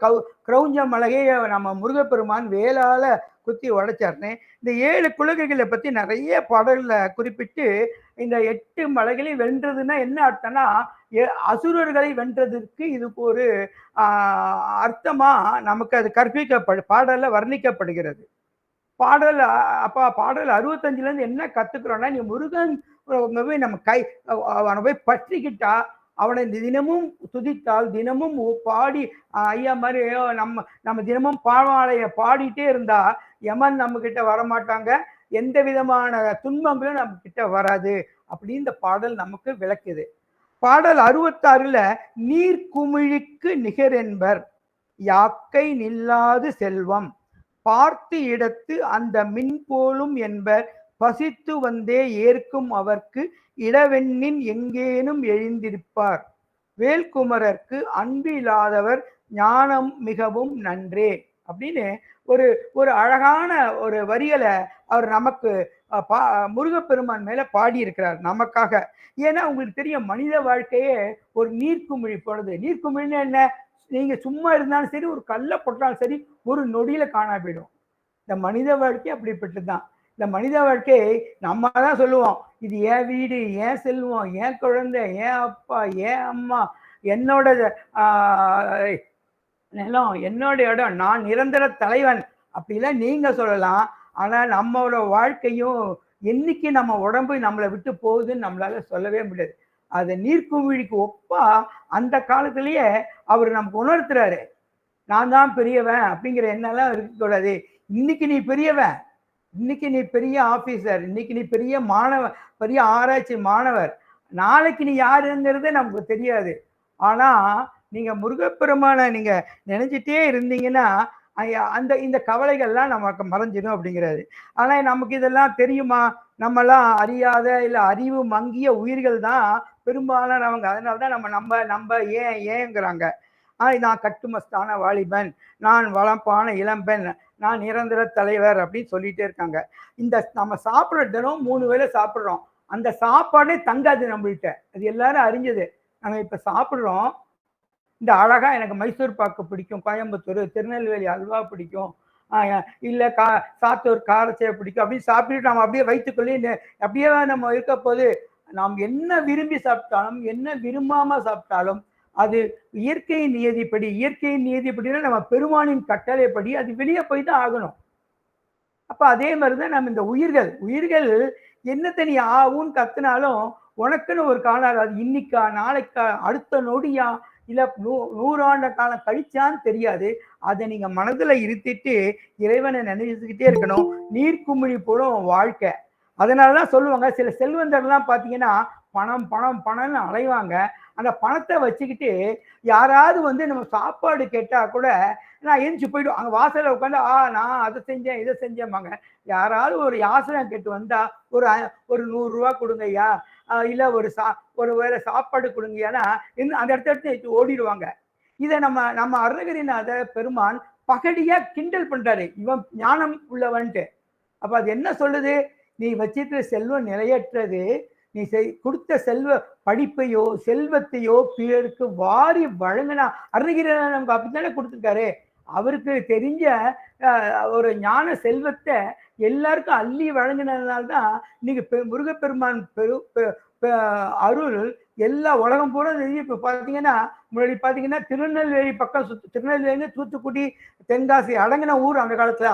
கிரௌஞ்ச மலையை நம்ம முருகப்பெருமான் வேளால குத்தி உடைச்சாருன்னு. இந்த 7 குலகிரிகளை பத்தி நிறைய பாடல்ல குறிப்பிட்டு இந்த 8 மலைகளையும் வென்றதுன்னா என்ன அர்த்தம்னா அசுரர்களை வென்றதற்கு இதுக்கு ஒரு அர்த்தமா நமக்கு அது பாடல்ல வர்ணிக்கப்படுகிறது. பாடல் 65ல இருந்து என்ன கத்துக்கிறோம்னா, நீ முருகன் நம்ம அவனை போய் பற்றிக்கிட்டா, அவனை தினமும் துதித்தால், தினமும் பாடி ஐயா மாதிரி நம்ம தினமும் பாவாலைய பாடிட்டே இருந்தா யமன் நம்ம கிட்ட வரமாட்டாங்க, எந்த விதமான துன்பங்களும் நம்ம கிட்ட வராது அப்படின்னு இந்த பாடல் நமக்கு விளக்குது. பாடல் 66ல நீர் குமிழிக்கு நிகர் என்பர் யாக்கை நில்லாது செல்வம் பார்த்து இடத்து அந்த மின் போலும் என்பர் பசித்து வந்தே ஏற்கும் அவர்க்கு இடவெண்ணின் எங்கேனும் எழுந்திருப்பார் வேல்குமரர்க்கு அன்பு இல்லாதவர் ஞானம் மிகவும் நன்றே அப்படின்னு ஒரு அழகான ஒரு வரிகளை அவர் நமக்கு முருகப்பெருமான் மேல பாடி இருக்கிறார் நமக்காக. ஏன்னா உங்களுக்கு தெரியும், மனித வாழ்க்கையே ஒரு நீர்க்குமிழி போனது. நீர்க்குமிழின்னு என்ன? நீங்க சும்மா இருந்தாலும் சரி, ஒரு கல்ல போட்டாலும் சரி, ஒரு நொடியில காணா போயிடும். இந்த மனித வாழ்க்கை அப்படிப்பட்டதுதான். இந்த மனித வாழ்க்கையை நம்ம தான் சொல்லுவோம், இது என் வீடு, என் செல்வம், என் குழந்தை, என் அப்பா, என் அம்மா, என்னோட நிலம், என்னோட இடம், நான் நிரந்தர தலைவன் அப்படிலாம் நீங்க சொல்லலாம். ஆனா நம்மளோட வாழ்க்கையும் என்னைக்கு நம்ம உடம்பு நம்மளை விட்டு போகுதுன்னு நம்மளால சொல்லவே முடியாது. அது நீர்க்குமிழிக்கு ஒப்பா அந்த காலத்திலேயே அவர் நமக்கு உணர்த்துறாரு, நான் தான் பெரியவன் அப்படிங்கிற எண்ணெல்லாம் இருக்கக்கூடாது. இன்னைக்கு நீ பெரியவன், இன்னைக்கு நீ பெரிய ஆபீசர், இன்னைக்கு நீ பெரிய மாணவர், பெரிய ஆராய்ச்சி மாணவர், நாளைக்கு நீ யாருங்கிறதே நமக்கு தெரியாது. ஆனா நீங்க முருகப்பெருமான நீங்க நினைச்சிட்டே இருந்தீங்கன்னா இந்த கவலைகள்லாம் நமக்கு மறைஞ்சிடும் அப்படிங்கிறது. ஆனா நமக்கு இதெல்லாம் தெரியுமா? நம்மலாம் அறியாத இல்ல அறிவு மங்கிய உயிர்கள் தான் பெரும்பாலானவங்க. அதனாலதான் நம்ம ஏங்கிறாங்க. நான் கட்டுமஸ்தான வாலிபன், நான் வளப்பான இளம்பெண், நான் நிரந்தர தலைவர் அப்படின்னு சொல்லிட்டே இருக்காங்க. இந்த நம்ம சாப்பிட்ற தினம் 3 வேளை சாப்பிட்றோம், அந்த சாப்பாடே தங்காது நம்மள்கிட்ட. அது எல்லாரும் அறிஞ்சது. நம்ம இப்ப சாப்பிட்றோம், இந்த அழகா எனக்கு மைசூர் பாக்கு பிடிக்கும், கோயம்புத்தூர் திருநெல்வேலி அல்வா பிடிக்கும், இல்ல சாத்தூர் காரச்சேவை பிடிக்கும் அப்படின்னு சாப்பிட்டு நம்ம அப்படியே வைத்துக்கொள்ளி அப்படியே நம்ம இருக்க போது நாம் என்ன விரும்பி சாப்பிட்டாலும் என்ன விரும்பாம சாப்பிட்டாலும் அது இயற்கையின் நியதிப்படினா நம்ம பெருமானின் கட்டளைப்படி அது வெளியே போய் தான் ஆகணும். அப்ப அதே மாதிரிதான் நம்ம இந்த உயிர்கள் என்னத்தை நீ ஆவுன்னு கத்துனாலும் உனக்குன்னு ஒரு காலம், அது இன்னைக்கா நாளைக்கா அடுத்த நொடியா இல்ல 100 ஆண்டு காலம் கழிச்சான்னு தெரியாது. அதை நீங்க மனதுல இருத்திட்டு இறைவனை நினைச்சுக்கிட்டே இருக்கணும். நீர்க்குமிழி போடும் வாழ்க்கை. அதனாலதான் சொல்லுவாங்க, சில செல்வந்தர்லாம் பாத்தீங்கன்னா பணம் பணம் பணம்னு அலைவாங்க. அந்த பணத்தை வச்சுக்கிட்டு யாராவது வந்து நம்ம சாப்பாடு கேட்டா கூட நான் எந்திச்சு போயிடும். அங்க வாசல்ல உட்காந்து நான் அதை செஞ்சேன் இதை செஞ்சேன்பாங்க. யாராவது ஒரு யாசனை கேட்டு வந்தா ஒரு 100 ரூபா கொடுங்கய்யா, இல்ல ஒரு வேளை சாப்பாடு கொடுங்கய்யானா அந்த இடத்த ஓடிடுவாங்க. இதை நம்ம அருணகிரிநாத பெருமான் பகடியா கிண்டல் பண்றாரு, இவன் ஞானம் உள்ளவன்ட்டு. அப்ப அது என்ன சொல்லுது? நீ வச்சிருக்கிற செல்வம் நிலையற்றது. நீ கொடுத்த படிப்பையோ செல்வத்தையோ பிறருக்கு வாரி வழங்கினா, அருணகிரிநாதர் நமக்கு அப்படித்தானே கொடுத்துருக்காரு. அவருக்கு தெரிஞ்ச ஒரு ஞான செல்வத்தை எல்லாருக்கும் அள்ளி வழங்கினதுனால்தான் இன்னைக்கு முருகப்பெருமான் அருள் எல்லா உலகம் பூரா. இப்ப பாத்தீங்கன்னா முன்னாடி பாத்தீங்கன்னா திருநெல்வேலி பக்கம் திருநெல்வேலி தூத்துக்குடி தென்காசி அடங்கின ஊர் அந்த காலத்துல.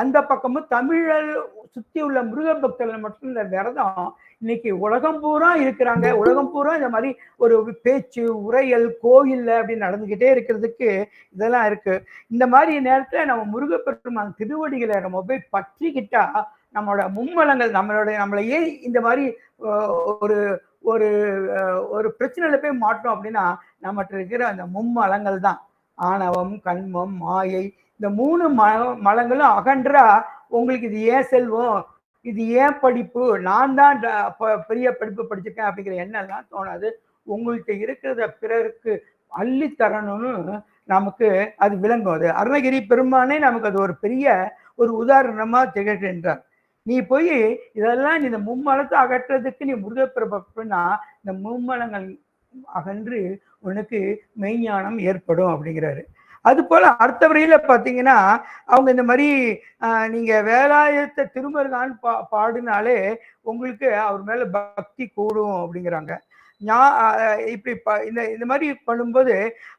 அந்த பக்கமும் தமிழர் சுத்தி உள்ள முருக பக்தர்கள் மட்டும் இந்த விரதம் இன்னைக்கு உலகம் பூரா இருக்கிறாங்க. உலகம் பூரா இந்த மாதிரி ஒரு பேச்சு உரையல் கோயில்ல அப்படி நடந்துகிட்டே இருக்கிறதுக்கு இதெல்லாம் இருக்கு. இந்த மாதிரி நேரத்துல நம்ம முருகப்பெருமான் திருவடிகளை நம்ம போய் பற்றிக்கிட்டா நம்மளோட மும்மலங்கள் நம்மளையே இந்த மாதிரி ஒரு ஒரு ஒரு பிரச்சனையில போய் மாட்டோம் அப்படின்னா நம்மகிட்ட இருக்கிற அந்த மும்மலங்கள் தான் ஆணவம் கண்மம் மாயை. இந்த 3 மலங்களும் அகன்றா உங்களுக்கு இது ஏன் செல்வம், இது ஏன் படிப்பு, நான் தான் பெரிய படிப்பு படிச்சிருக்கேன் அப்படிங்கிற எண்ணம்லாம் தோணாது. உங்கள்கிட்ட இருக்கிறத பிறருக்கு அள்ளி தரணும்னு நமக்கு அது விளங்கும். அது அருணகிரி பெருமானே நமக்கு அது ஒரு பெரிய ஒரு உதாரணமா திகழ்கின்றார். நீ போய் இதெல்லாம் இந்த மும்மலத்தை அகற்றுறதுக்கு நீ முருகப்பெருமானா இந்த மும்மலங்கள் அகன்று உனக்கு மெய்ஞானம் ஏற்படும் அப்படிங்கிறாரு. அது போல அடுத்த வரையில பாத்தீங்கன்னா அவங்க இந்த மாதிரி நீங்க வேலாயுதத்தை திருமருகான் பாடினாலே உங்களுக்கு அவர் மேல பக்தி கூடும் அப்படிங்கிறாங்க. இப்படி இந்த மாதிரி பண்ணும்போது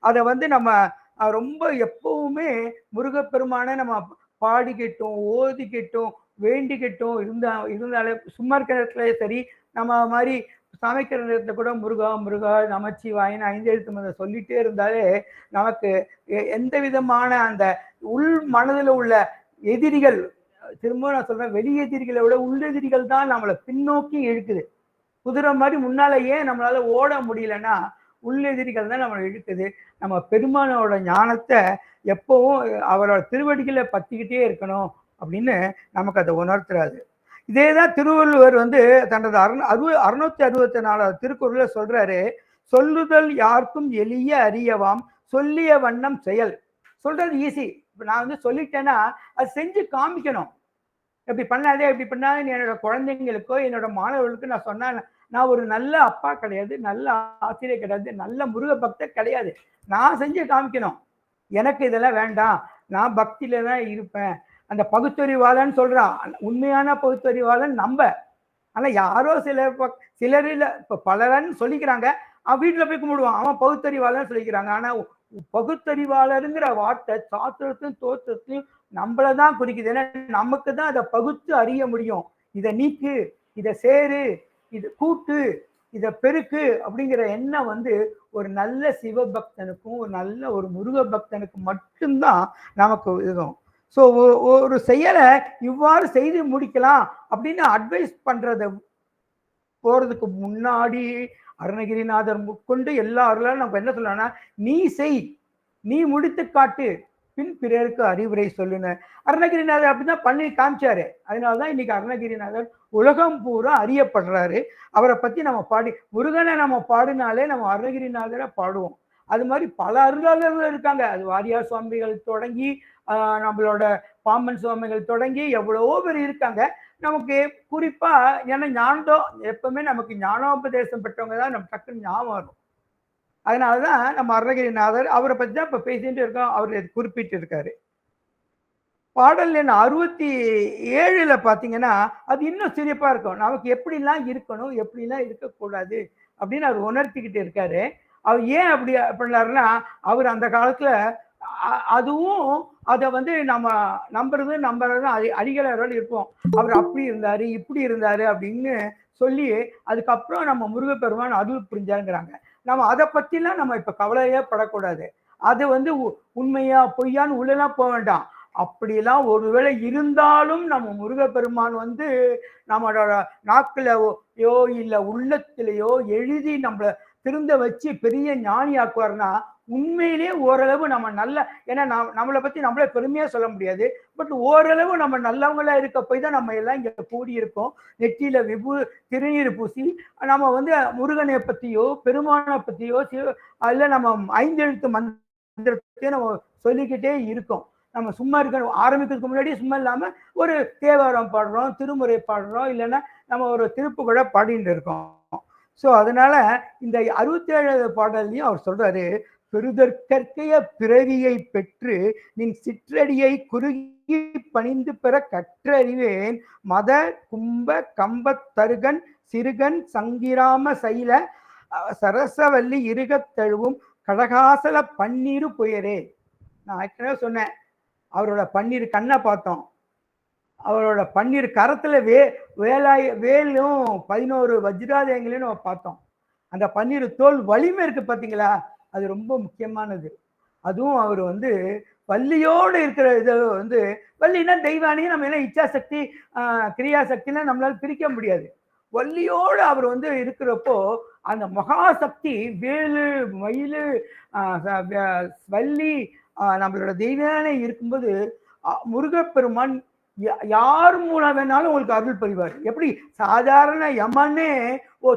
அதை வந்து நம்ம ரொம்ப எப்பவுமே முருகப்பெருமான நம்ம பாடிக்கிட்டோம் ஓதிக்கிட்டோம் வேண்டிக்கிட்டோம் இருந்தாலே சும்மா இருக்கிற இடத்துல சரி, நம்ம மாதிரி சமைக்கிற நேரத்துல கூட முருகா முருகா நமச்சிவாயின்னு 5 எழுத்து மந்திரம் சொல்லிட்டே இருந்தாலே நமக்கு எந்த விதமான அந்த உள் மனதில் உள்ள எதிரிகள், திரும்ப நான் சொல்றேன், வெளி எதிரிகளை விட உள்ளெதிரிகள் தான் நம்மளை பின்னோக்கி இழுக்குது. குதிரை மாதிரி முன்னால ஏன் நம்மளால ஓட முடியலன்னா உள்ளெதிரிகள் தான் நம்மளை இழுக்குது. நம்ம பெருமானோட ஞானத்தை எப்பவும் அவரோட திருவடிகளை பத்திக்கிட்டே இருக்கணும் அப்படின்னு நமக்கு அதை உணர்த்துறாரு. இதேதான் திருவள்ளுவர் வந்து தனது 664 திருக்குறள்ல சொல்றாரு, சொல்லுதல் யாருக்கும் எளிய அறியவாம் சொல்லிய வண்ணம் செயல். சொல்றது ஈஸி. இப்ப நான் வந்து சொல்லிட்டேன்னா அது செஞ்சு காமிக்கணும். இப்படி பண்ணாதே இப்படி பண்ணாதே என்னோட குழந்தைங்களுக்கோ என்னோட மாணவர்களுக்கு நான் சொன்னா நான் ஒரு நல்ல அப்பா கிடையாது, நல்ல ஆசிரியர் கிடையாது, நல்ல முருக பக்தர் கிடையாது. நான் செஞ்சு காமிக்கணும். எனக்கு இதெல்லாம் வேண்டாம், நான் பக்தியில தான் இருப்பேன். அந்த பகுத்தறிவாளன் சொல்றான், உண்மையான பகுத்தறிவாளன் நம்ப. ஆனா யாரோ சிலர் இல்ல, இப்ப பலரன்னு சொல்லிக்கிறாங்க. அவன் வீட்டுல போய் கும்பிடுவான், அவன் பகுத்தறிவாளன் சொல்லிக்கிறாங்க. ஆனா பகுத்தறிவாளருங்கிற வார்த்தை சாஸ்திரத்தையும் தோற்றத்தையும் நம்மளதான் குறிக்குது. ஏன்னா நமக்கு தான் அதை பகுத்து அறிய முடியும். இதை நீக்கு, இதை சேரு, இது கூட்டு, இதை பெருக்கு அப்படிங்கிற எண்ணம் வந்து ஒரு நல்ல சிவபக்தனுக்கும் ஒரு நல்ல ஒரு முருக பக்தனுக்கும் மட்டும்தான் நமக்கு இதுவும். ஸோ ஒரு செயலை இவ்வாறு செய்து முடிக்கலாம் அப்படின்னு அட்வைஸ் பண்றத போறதுக்கு முன்னாடி அருணகிரிநாதர் கொண்டு எல்லா அருளாலும் நம்ம என்ன சொல்லலாம்னா, நீ செய், நீ முடித்து காட்டு, பின் பிறருக்கு அறிவுரை சொல்லுன. அருணகிரிநாதர் அப்படிதான் பண்ணி காமிச்சாரு. அதனாலதான் இன்னைக்கு அருணகிரிநாதர் உலகம் பூரா அறியப்படுறாரு. அவரை பத்தி நம்ம முருகனை நம்ம பாடினாலே நம்ம அருணகிரிநாதரை பாடுவோம். அது மாதிரி பல அருளாளர்கள் இருக்காங்க. அது வாரியார் சுவாமிகள் தொடங்கி நம்மளோட பாம்பன் சுவாமிகள் தொடங்கி எவ்வளவோ பேர் இருக்காங்க. நமக்கு குறிப்பா ஏன்னா ஞானம் எப்பவுமே நமக்கு ஞானோபதேசம் பெற்றவங்க தான் நம்ம டக்குன்னு ஞாபகம் வரும். அதனாலதான் நம்ம அருணகிரிநாதர் அவரை பத்தி தான் இப்ப பேசிட்டு இருக்கோம். அவர் குறிப்பிட்டு இருக்காரு. பாடல் எண் 67 பார்த்தீங்கன்னா அது இன்னும் சிறப்பா இருக்கும். நமக்கு எப்படிலாம் இருக்கணும், எப்படிலாம் இருக்கக்கூடாது அப்படின்னு அவர் உணர்த்திக்கிட்டு இருக்காரு. அவர் ஏன் அப்படி பண்ணாருன்னா, அவர் அந்த காலத்துல அதுவும் அதை வந்து நம்ம நம்புறது அடிகளாரோட இருப்போம். அவர் அப்படி இருந்தாரு, இப்படி இருந்தாரு அப்படின்னு சொல்லி அதுக்கப்புறம் நம்ம முருகப்பெருமான் அருள் புரிஞ்சாருங்கிறாங்க. நம்ம அதை பத்திலாம் நம்ம இப்ப கவலையே படக்கூடாது. அது வந்து உண்மையா பொய்யான்னு உள்ளெல்லாம் போக வேண்டாம். அப்படியெல்லாம் ஒருவேளை இருந்தாலும் நம்ம முருகப்பெருமான் வந்து நம்மளோட நாக்குலயோ இல்ல உள்ளத்திலேயோ எழுதி நம்மள திருந்த வச்சு பெரிய ஞானி ஆக்குவார்னா உண்மையிலேயே ஓரளவு நம்ம நல்ல, ஏன்னா நம்மளை பத்தி நம்மளே பெருமையா சொல்ல முடியாது. பட் ஓரளவு நம்ம நல்லவங்களா இருக்க போய் தான் நம்ம எல்லாம் இங்க கூடியிருக்கோம். நெற்றியில திருநீர் பூசி நம்ம வந்து முருகனை பத்தியோ பெருமானை பத்தியோ அல்ல நம்ம 5 எழுத்து மந்திரத்தையும் நம்ம சொல்லிக்கிட்டே இருக்கோம். நம்ம சும்மா இருக்கணும். ஆரம்பிக்கிறதுக்கு முன்னாடி சும்மா இல்லாம ஒரு தேவாரம் பாடுறோம், திருமுறை பாடுறோம், இல்லைன்னா நம்ம ஒரு திருப்புகழை பாடிட்டு இருக்கோம். ஸோ அதனால இந்த 67வது பாடல்லையும் அவர் சொல்றாரு, பெருதற்கற்கைய பிறவியை பெற்று நின் சிற்றடியை குறுகி பணிந்து பெற கற்றறிவேன் மத கும்ப கம்பத் தருகன் சிறுகன் சங்கிராம சைல சரசவல்லி இருகத் தழுவும் கடகாசல பன்னீரு புயரே. நான் ஏற்கனவே சொன்னேன், அவரோட பன்னீர் கண்ணை பார்த்தோம், அவரோட பன்னீர் கரத்துல வேலும் 11 வஜ்ராதயங்களையும் நம்ம பார்த்தோம். அந்த பன்னீர் தோல் வலிமை இருக்கு பார்த்தீங்களா, அது ரொம்ப முக்கியமானது. அதுவும் அவர் வந்து வள்ளியோடு இருக்கிற இதை வந்து, வள்ளினா தெய்வானையும் நம்ம என்ன இச்சா சக்தி கிரியா சக்தினா நம்மளால பிரிக்க முடியாது. வள்ளியோடு அவர் வந்து இருக்கிறப்போ அந்த மகாசக்தி வேலு மயிலு வள்ளி நம்மளோட தெய்வானை இருக்கும்போது முருகப்பெருமான் யார் மூலம் வேணாலும் உங்களுக்கு அருள் புரிவார். எப்படி சாதாரண யமனே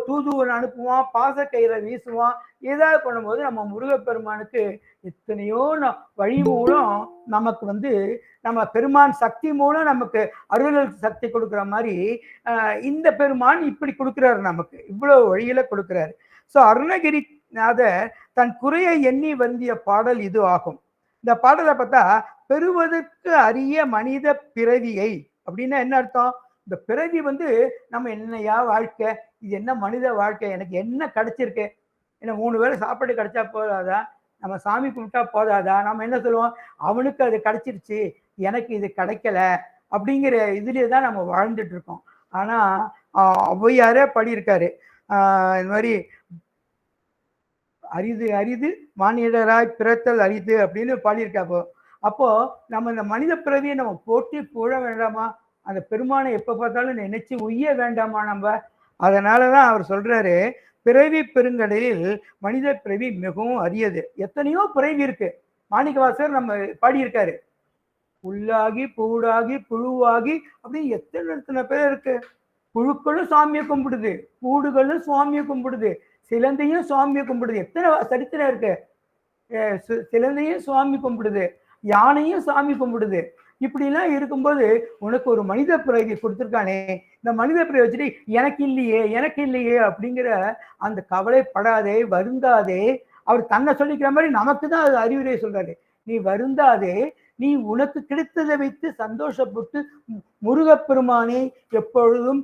தூதுவன் அனுப்புவான், பாசக்கயிறை வீசுவான், ஏதாவது பண்ணும்போது நம்ம முருகப்பெருமானுக்கு எத்தனையோ வழி மூலம் நமக்கு வந்து நம்ம பெருமான் சக்தி மூலம் நமக்கு அருள் சக்தி கொடுக்குற மாதிரி இந்த பெருமான் இப்படி கொடுக்குறாரு, நமக்கு இவ்வளவு வழியில கொடுக்குறாரு. ஸோ அருணகிரிநாதர் தன் குறையை எண்ணி வந்திய பாடல் இது ஆகும். இந்த பாடலை பார்த்தா பெறுவதற்கு அரிய மனித பிறவியை அப்படின்னா என்ன அர்த்தம்? இந்த பிறவி வந்து நம்ம என்னையா வாழ்க்கை, இது என்ன மனித வாழ்க்கை, எனக்கு என்ன கிடைச்சிருக்கு, என்ன 3 வேளை சாப்பாடு கிடைச்சா போதாதா, நம்ம சாமி கும்பிட்டா போதாதா, நம்ம என்ன சொல்லுவோம், அவனுக்கு அது கிடைச்சிருச்சு எனக்கு இது கிடைக்கல அப்படிங்கிற இதுலேயே தான் நம்ம வாழ்ந்துட்டு இருக்கோம். ஆனா ஔவையாரே பாடியிருக்காரு, இந்த மாதிரி அரிது அரிது மானிடராய் பிறத்தல் அரிது அப்படின்னு பாடியிருக்காப்போ. அப்போ நம்ம இந்த மனித பிறவியை நம்ம போட்டி புழ வேண்டாமா, அந்த பெருமானை எப்ப பார்த்தாலும் நினைச்சு உய்ய வேண்டாமா நம்ம? அதனாலதான் அவர் சொல்றாரு, பிறவி பெருங்கடலில் மனித பிறவி மிகவும் அரியது. எத்தனையோ பிறவி இருக்கு. மாணிக்கவாசகர் நம்ம பாடியிருக்காரு, புல்லாகி பூடாகி புழுவாகி அப்படின்னு எத்தனை பேர் இருக்கு. புழுக்களும் சுவாமியை கும்பிடுது, பூடுகளும் சுவாமியை கும்பிடுது, சிலந்தையும் சுவாமியை கும்பிடுது. எத்தனை சரித்திரம் இருக்கு. சிலந்தையும் சுவாமி கும்பிடுது, யானையும் சாமி கும்பிடுது. இப்படிலாம் இருக்கும்போது உனக்கு ஒரு மனித பிறவி கொடுத்துருக்கானே, இந்த மனித பிறவி வச்சுட்டு எனக்கு இல்லையே அப்படிங்கிற அந்த கவலைப்படாதே, வருந்தாதே. அவர் தன்னை சொல்லிக்கிற மாதிரி நமக்கு தான் அது அறிவுரை சொல்றாரு. நீ வருந்தாதே, நீ உனக்கு கிடைத்ததை வைத்து சந்தோஷப்பட்டு முருகப்பெருமானை எப்பொழுதும்